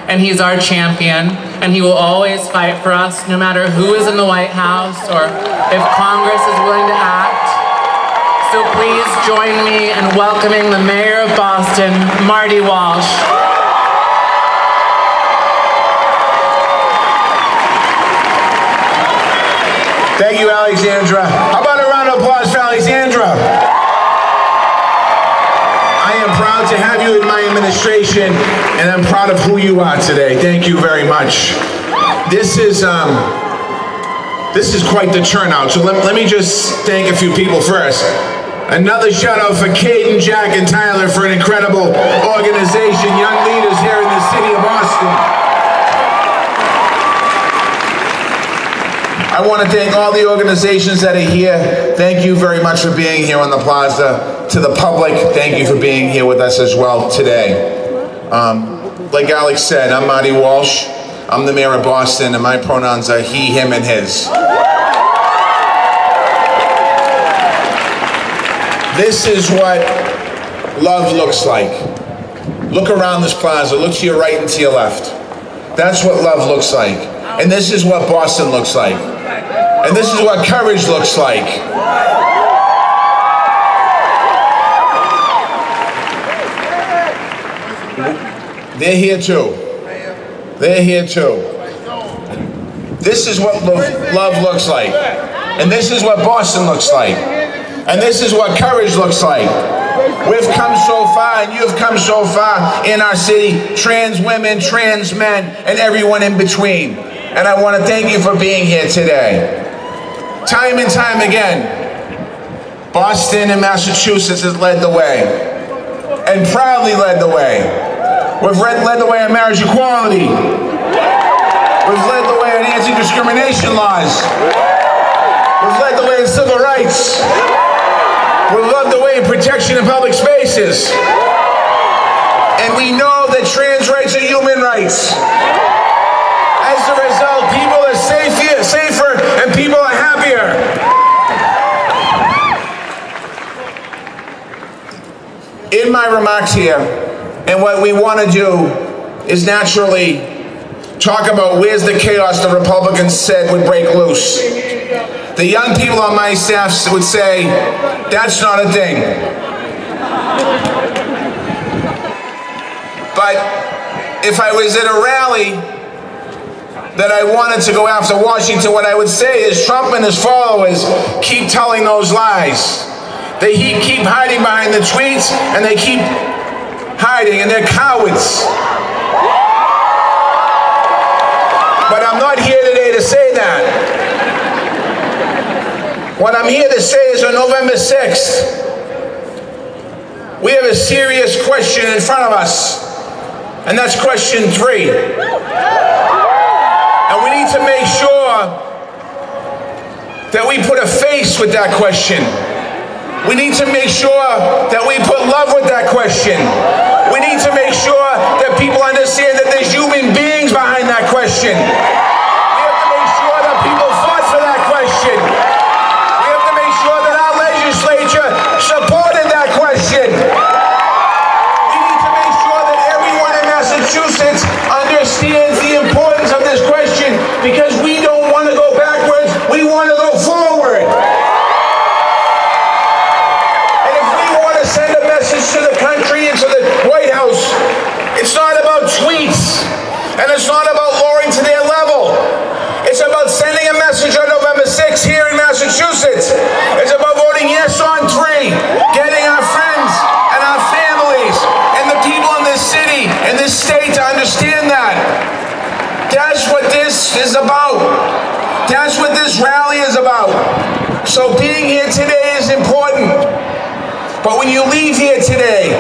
and he's our champion, and he will always fight for us no matter who is in the White House or if Congress is willing to act. So please join me in welcoming the Mayor of Boston, Marty Walsh. Thank you, Alexandra. How about a round of applause for Alexandra? I am proud to have you in my administration, and I'm proud of who you are today. Thank you very much. This is quite the turnout, so let me just thank a few people first. Another shout out for Kate and Jack and Tyler for an incredible organization, young leaders here in the city of Boston. I want to thank all the organizations that are here. Thank you very much for being here on the plaza. To the public, thank you for being here with us as well today. Like Alex said, I'm Marty Walsh. I'm the mayor of Boston, and my pronouns are he, him, and his. This is what love looks like. Look around this plaza, look to your right and to your left. That's what love looks like. And this is what Boston looks like. And this is what courage looks like. They're here too. They're here too. This is what love looks like. And this is what Boston looks like. And this is what courage looks like. We've come so far, and you've come so far in our city, trans women, trans men, and everyone in between. And I want to thank you for being here today. Time and time again, Boston and Massachusetts has led the way, and proudly led the way. We've led the way on marriage equality. We've led the way on anti-discrimination laws. We've led the way in civil rights. We've led the way in protection in public spaces. And we know that trans rights are human rights. As a result, people are safer, and people are happier. In my remarks here, and what we want to do is naturally talk about where's the chaos the Republicans said would break loose. The young people on my staff would say, that's not a thing. But if I was at a rally that I wanted to go after Washington, what I would say is Trump and his followers keep telling those lies. They keep hiding behind the tweets, and they keep hiding, and they're cowards. But I'm not here today to say that. What I'm here to say is on November 6th, we have a serious question in front of us, and that's question 3. And we need to make sure that we put a face with that question. We need to make sure that we put love with that question. We need to make sure that people understand that there's human beings behind that question. We have to make sure that people fought for that question. We have to make sure that our legislature supported that question. We need to make sure that everyone in Massachusetts understands the importance of this question, because we don't want to go backwards, we want to go forward. And if we want to send a message to the country and to the White House, it's not about tweets, and it's not about lowering to their level. It's about sending a message on November 6th here in Massachusetts. It's about voting yes on 3, getting our friends and our families and the people in this city and this state to understand that. That's what this is about. That's what this rally is about. So being here today is important. But when you leave here today,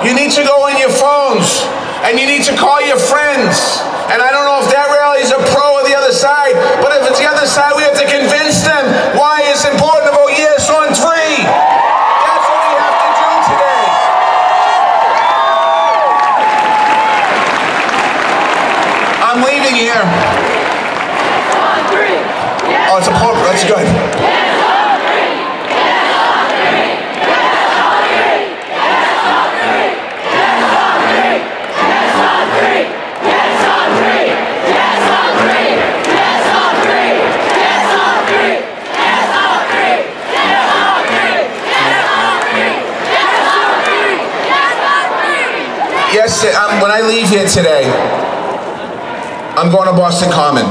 you need to go on your phones and you need to call your friends. And I don't know if that rally is a pro or the other side, but if it's the other side, we have to convince them why it's important to vote yes on 3. That's what we have to do today. I'm leaving here. Oh, it's a poll. That's good. Yes, when I leave here today, I'm going to Boston Common.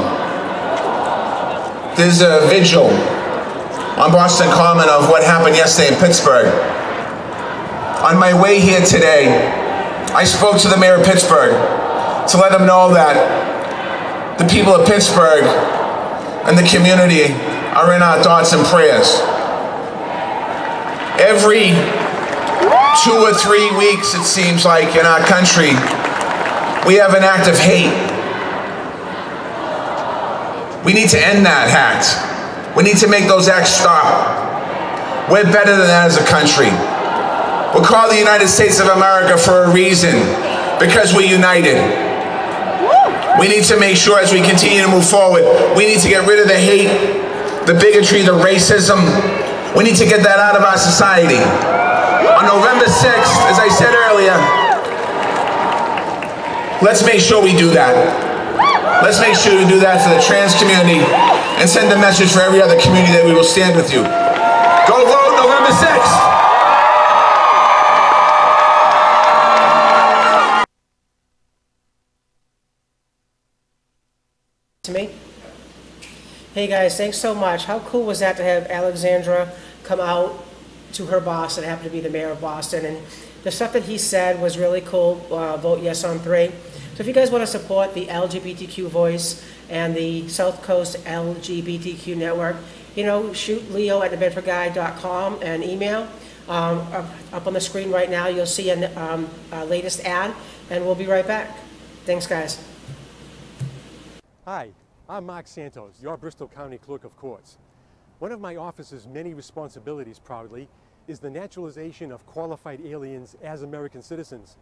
There's a vigil on Boston Common of what happened yesterday in Pittsburgh. On my way here today, I spoke to the mayor of Pittsburgh to let him know that the people of Pittsburgh and the community are in our thoughts and prayers. Every 2 or 3 weeks, it seems like, in our country, we have an act of hate. We need to end that act. We need to make those acts stop. We're better than that as a country. We're called the United States of America for a reason, because we're united. We need to make sure as we continue to move forward, we need to get rid of the hate, the bigotry, the racism. We need to get that out of our society. On November 6th, as I said earlier, let's make sure we do that. Let's make sure we do that for the trans community and send a message for every other community that we will stand with you. Go vote November 6th. To me. Hey guys, thanks so much. How cool was that to have Alexandra come out to her boss that happened to be the mayor of Boston, and the stuff that he said was really cool. Vote yes on 3. So if you guys want to support the LGBTQ Voice and the South Coast LGBTQ Network, you know, shoot Leo at thebedfordguy.com and email. Up on the screen right now, you'll see a latest ad, and we'll be right back. Thanks, guys. Hi, I'm Mark Santos, your Bristol County Clerk of Courts. One of my office's many responsibilities, proudly, is the naturalization of qualified aliens as American citizens.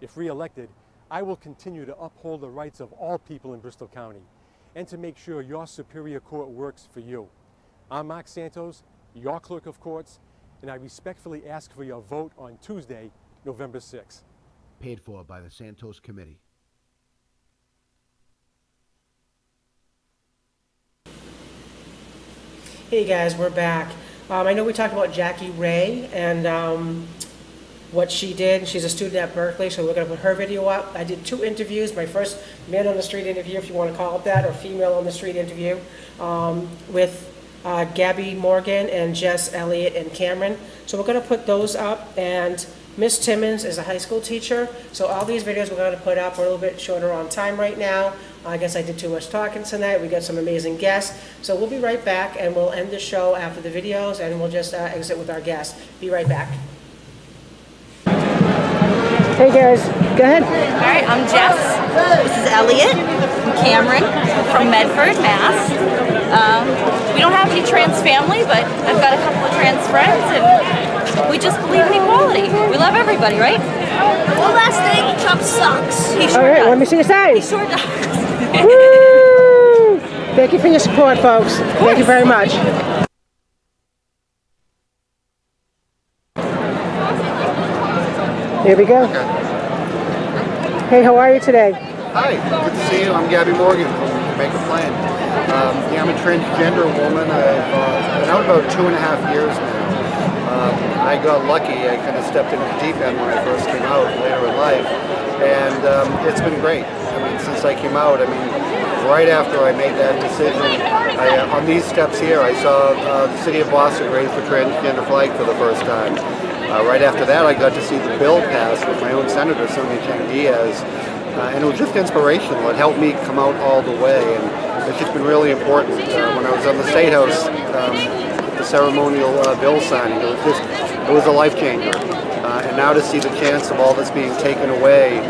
If re-elected, I will continue to uphold the rights of all people in Bristol County and to make sure your Superior Court works for you. I'm Mark Santos, your Clerk of Courts, and I respectfully ask for your vote on Tuesday, November 6th. Paid for by the Santos Committee. Hey guys, we're back. I know we talked about Jackie Ray, and what she did. She's a student at Berkeley, so we're going to put her video up. I did 2 interviews, my first man on the street interview, if you want to call it that, or female on the street interview, with Gabby Morgan and Jess Elliott and Cameron. So we're going to put those up, and Miss Timmons is a high school teacher, so all these videos we're going to put up. We're a little bit shorter on time right now. I guess I did too much talking tonight. We got some amazing guests. So we'll be right back, and we'll end the show after the videos, and we'll just exit with our guests. Be right back. Hey guys, go ahead. All right, I'm Jess. This is Elliot. I'm Cameron from Medford, Mass. We don't have any trans family, but I've got a couple of trans friends, and we just believe in equality. We love everybody, right? One last thing, Trump sucks. He sure All right, does. let me see your sign. He sure does. Woo! Thank you for your support, folks. Thank you very much. Here we go. Hey, how are you today? Hi, good to see you. I'm Gabby Morgan from Make a Plan. I'm a transgender woman. I've been out about 2.5 years now. I got lucky. I kind of stepped into the deep end when I first came out later in life, and it's been great. I mean, since I came out, right after I made that decision, on these steps here, I saw the city of Boston raise the transgender flag for the first time. Right after that, I got to see the bill pass with my own senator, Sonia Chang Diaz, and it was just inspirational. It helped me come out all the way, and it's just been really important. When I was on the State House, the ceremonial bill signing, it was a life changer. And now to see the chance of all this being taken away,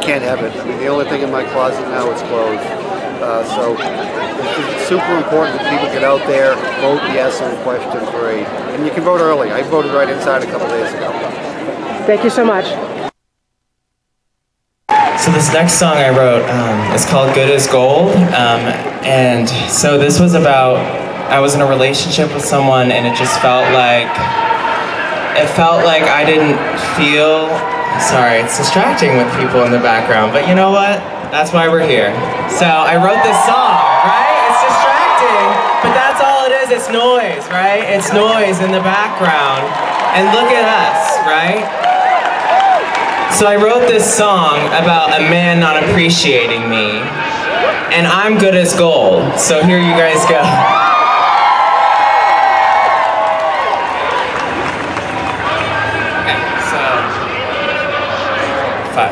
can't have it. I mean, the only thing in my closet now is clothes. So it's super important that people get out there, vote yes on question 3. And you can vote early. I voted right inside a couple days ago. Thank you so much. So this next song I wrote is called Good as Gold. And so this was about, I was in a relationship with someone, and it just felt like I didn't feel, sorry, it's distracting with people in the background, but you know what? That's why we're here. So I wrote this song, right? It's distracting, but that's all it is. It's noise, right? It's noise in the background. And look at us, right? So I wrote this song about a man not appreciating me, and I'm good as gold. So here you guys go. Okay, so 5.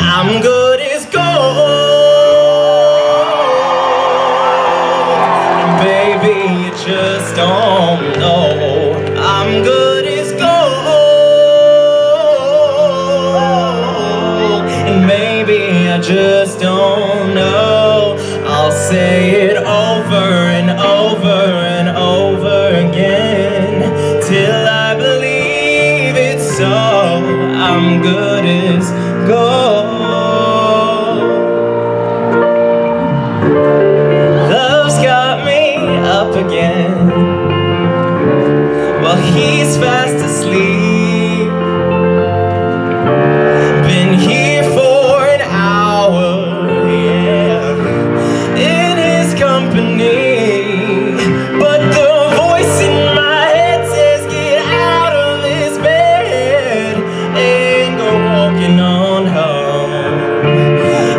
I'm good as gold, and baby, you just don't know. I'm good as gold, and maybe I just don't know. I'll say it over and over and over again till I believe it's so. I'm good as gold. Love's got me up again. Well, he's fast asleep. Been here for an hour, yeah, in his company. But the voice in my head says, get out of this bed and go walking on home.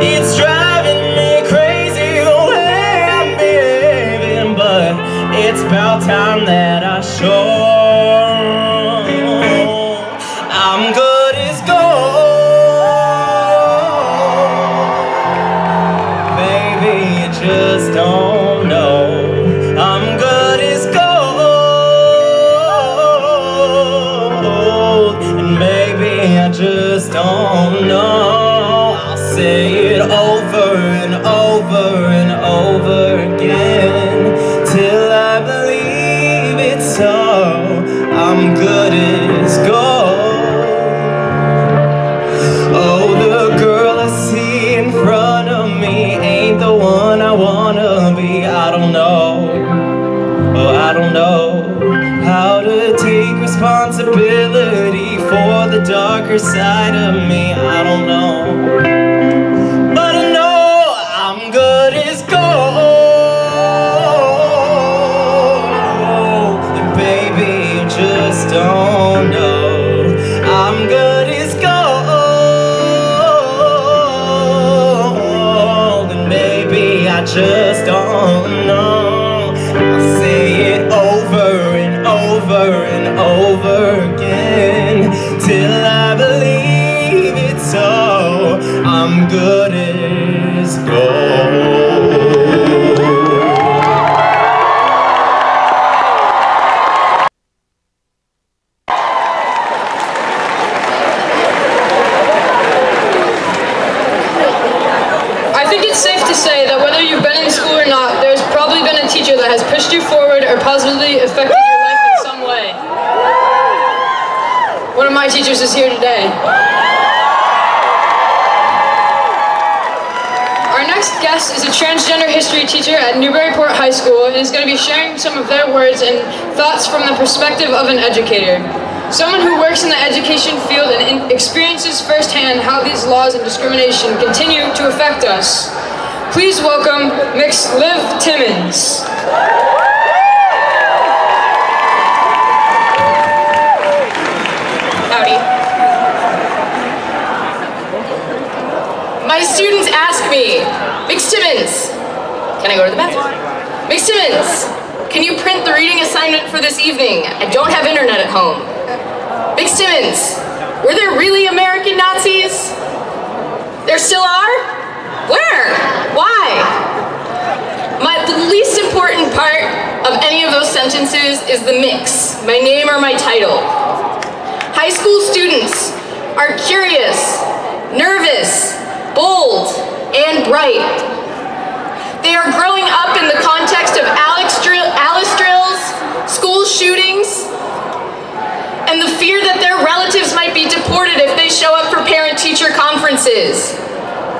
It's driving me crazy the way I'm behaving, but it's about time that I show. I'm good as gold, baby, you just don't know. I'm good as gold, don't know how to take responsibility for the darker side of me. I don't know, but I know I'm good as gold. And baby, you just don't know I'm good as gold. And maybe I just don't know. I'll say it over and over and over again till I believe it so. I'm good as gold. I think it's safe to say that whether you've been in school or not, there's probably been a teacher that has pushed you forward or positively affected your life in some way. One of my teachers is here today. Our next guest is a transgender history teacher at Newburyport High School and is going to be sharing some of their words and thoughts from the perspective of an educator. Someone who works in the education field and experiences firsthand how these laws and discrimination continue to affect us. Please welcome Ms. Liv Timmons. Howdy. My students ask me, Ms. Timmons, can I go to the bathroom? Ms. Timmons, can you print the reading assignment for this evening? I don't have internet at home. Ms. Timmons, were there really American Nazis? There still are? Where? Why? The least important part of any of those sentences is the mix, my name or my title. High school students are curious, nervous, bold, and bright. They are growing up in the context of Alice drills, school shootings, and the fear that their relatives might be deported if they show up for parent-teacher conferences.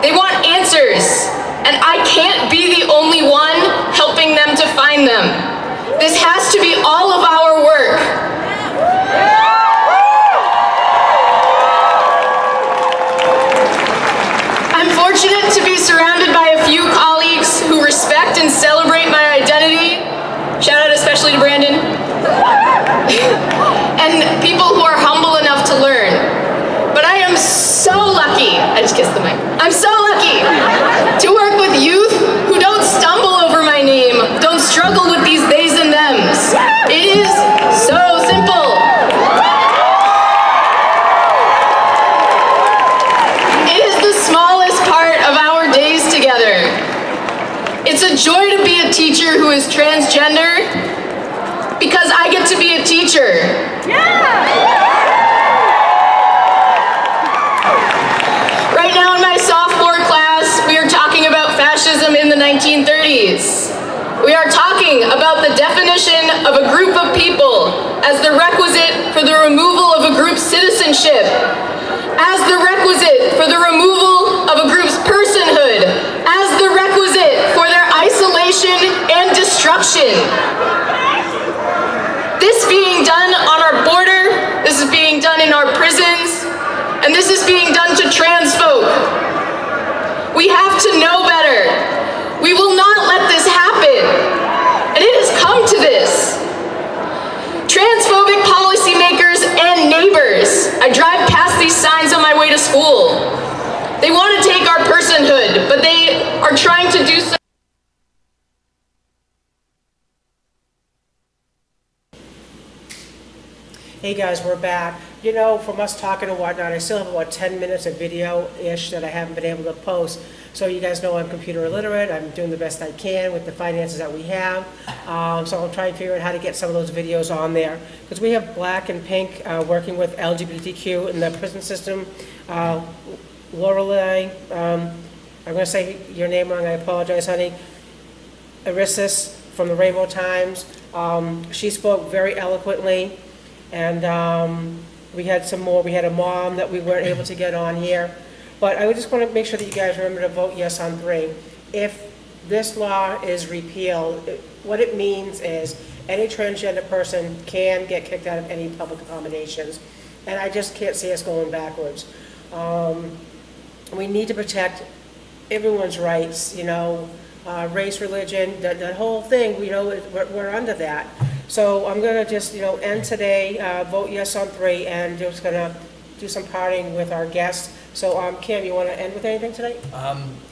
They want answers, and I can't be the only one helping them to find them. This has to be all of our work. I'm fortunate to be surrounded by a few colleagues who respect and celebrate my identity. Shout out especially to Brandon. And people who are humble enough to learn. But I am so lucky, I just kissed the mic. I'm so lucky to work with youth who don't stumble over my name, don't struggle with these theys and thems. It is so simple. It is the smallest part of our days together. It's a joy to be a teacher who is transgender because I get to be a teacher. Right now in my sophomore class, we are talking about fascism in the 1930s. We are talking about the definition of a group of people as the requisite for the removal of a group's citizenship, as the requisite for the removal of a group's personhood, as the requisite for their isolation and destruction. This being done on our border, this is being done in our prisons, and this is being done to trans folk. We have to know better. We will not let this happen. And it has come to this. Transphobic policymakers and neighbors. I drive past these signs on my way to school. They want to take our personhood, but they are trying to do so. Hey guys, we're back. You know, from us talking and whatnot, I still have about 10 minutes of video-ish that I haven't been able to post. So you guys know I'm computer illiterate. I'm doing the best I can with the finances that we have. So I'll try and figure out how to get some of those videos on there. Because we have Black and Pink working with LGBTQ in the prison system. Lorelei, I'm going to say your name wrong, I apologize, honey. Erased from the Rainbow Times. She spoke very eloquently. And we had some more. We had a mom that we weren't able to get on here. But I just want to make sure that you guys remember to vote yes on 3. If this law is repealed, what it means is any transgender person can get kicked out of any public accommodations. And I just can't see us going backwards. We need to protect everyone's rights, you know, race, religion, that whole thing, you know, we're under that. So I'm going to just, you know, end today, vote yes on 3, and just going to do some parting with our guests. So Kim, you want to end with anything tonight?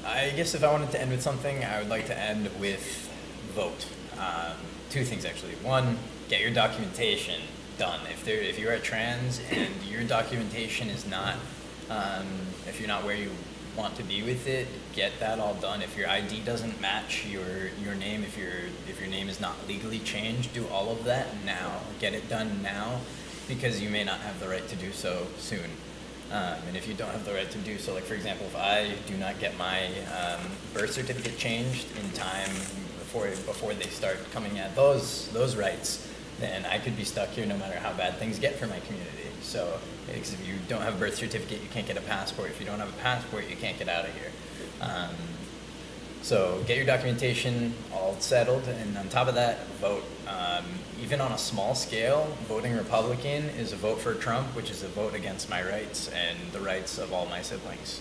I guess if I wanted to end with something, I would like to end with vote. 2 things actually. 1, get your documentation done. If you're a trans and your documentation is not, if you're not where you want to be with it, get that all done. If your ID doesn't match your name, if your name is not legally changed, do all of that now. Get it done now, because you may not have the right to do so soon. And if you don't have the right to do so, like for example, if I do not get my birth certificate changed in time before they start coming at those rights, then I could be stuck here no matter how bad things get for my community. So, because if you don't have a birth certificate, you can't get a passport. If you don't have a passport, you can't get out of here. So get your documentation all settled, and on top of that, vote. Even on a small scale, voting Republican is a vote for Trump, which is a vote against my rights and the rights of all my siblings.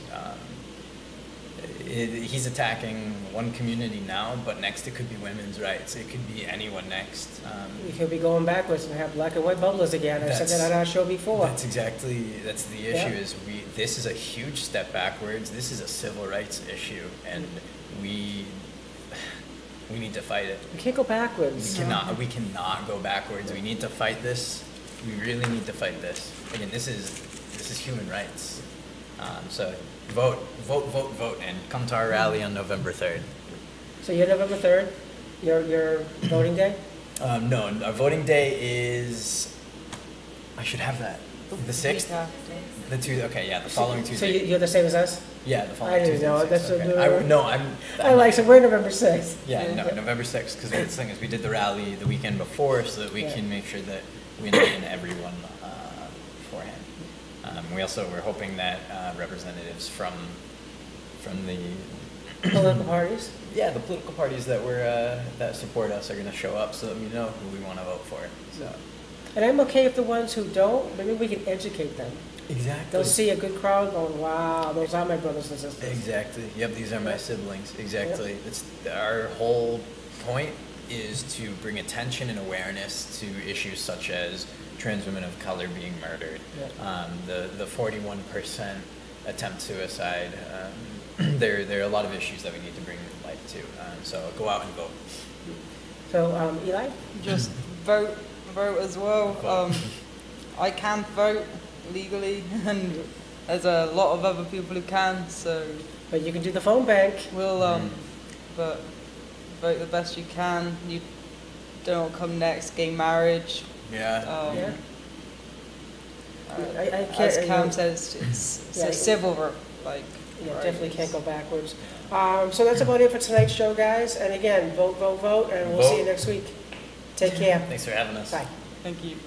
He's attacking one community now, but next it could be women's rights. It could be anyone next. We could be going backwards and have black and white bubblers again. I said that on our show before. That's the issue. Is this is a huge step backwards. This is a civil rights issue, and we need to fight it. We can't go backwards. We cannot go backwards. We need to fight this. We really need to fight this. Again, this is human rights. So vote, and come to our rally on November 3rd. So you're November 3rd? Your voting day? No, our voting day is, I should have that, the 6th? The 2, okay, yeah, the following Tuesday. So you're the same as us? Yeah, the following Tuesday. I didn't know. Okay. I like, so we're November 6th. Yeah, no, November 6th, because the thing is, we did the rally the weekend before, so that we can make sure that we invite everyone beforehand. We're hoping that representatives from the political parties. Yeah, the political parties that support us are going to show up, so that we know who we want to vote for. So. And I'm okay if the ones who don't, maybe we can educate them. Exactly. They'll see a good crowd going, wow, those are my brothers and sisters. Exactly. Yep, these are my siblings. Exactly. Yep. Our whole point is to bring attention and awareness to issues such as trans women of color being murdered, the 41% attempt suicide. There are a lot of issues that we need to bring light to. So go out and vote. So Eli? Just vote as well. I can't vote legally, and there's a lot of other people who can. So, but you can do the phone bank. We'll but vote the best you can. You don't come next. Gay marriage. Yeah. I can't, as Cam says, it's a civil right. Definitely can't go backwards. So that's about it for tonight's show, guys. And again, vote, and we'll see you next week. Take care. Thanks for having us. Bye. Thank you.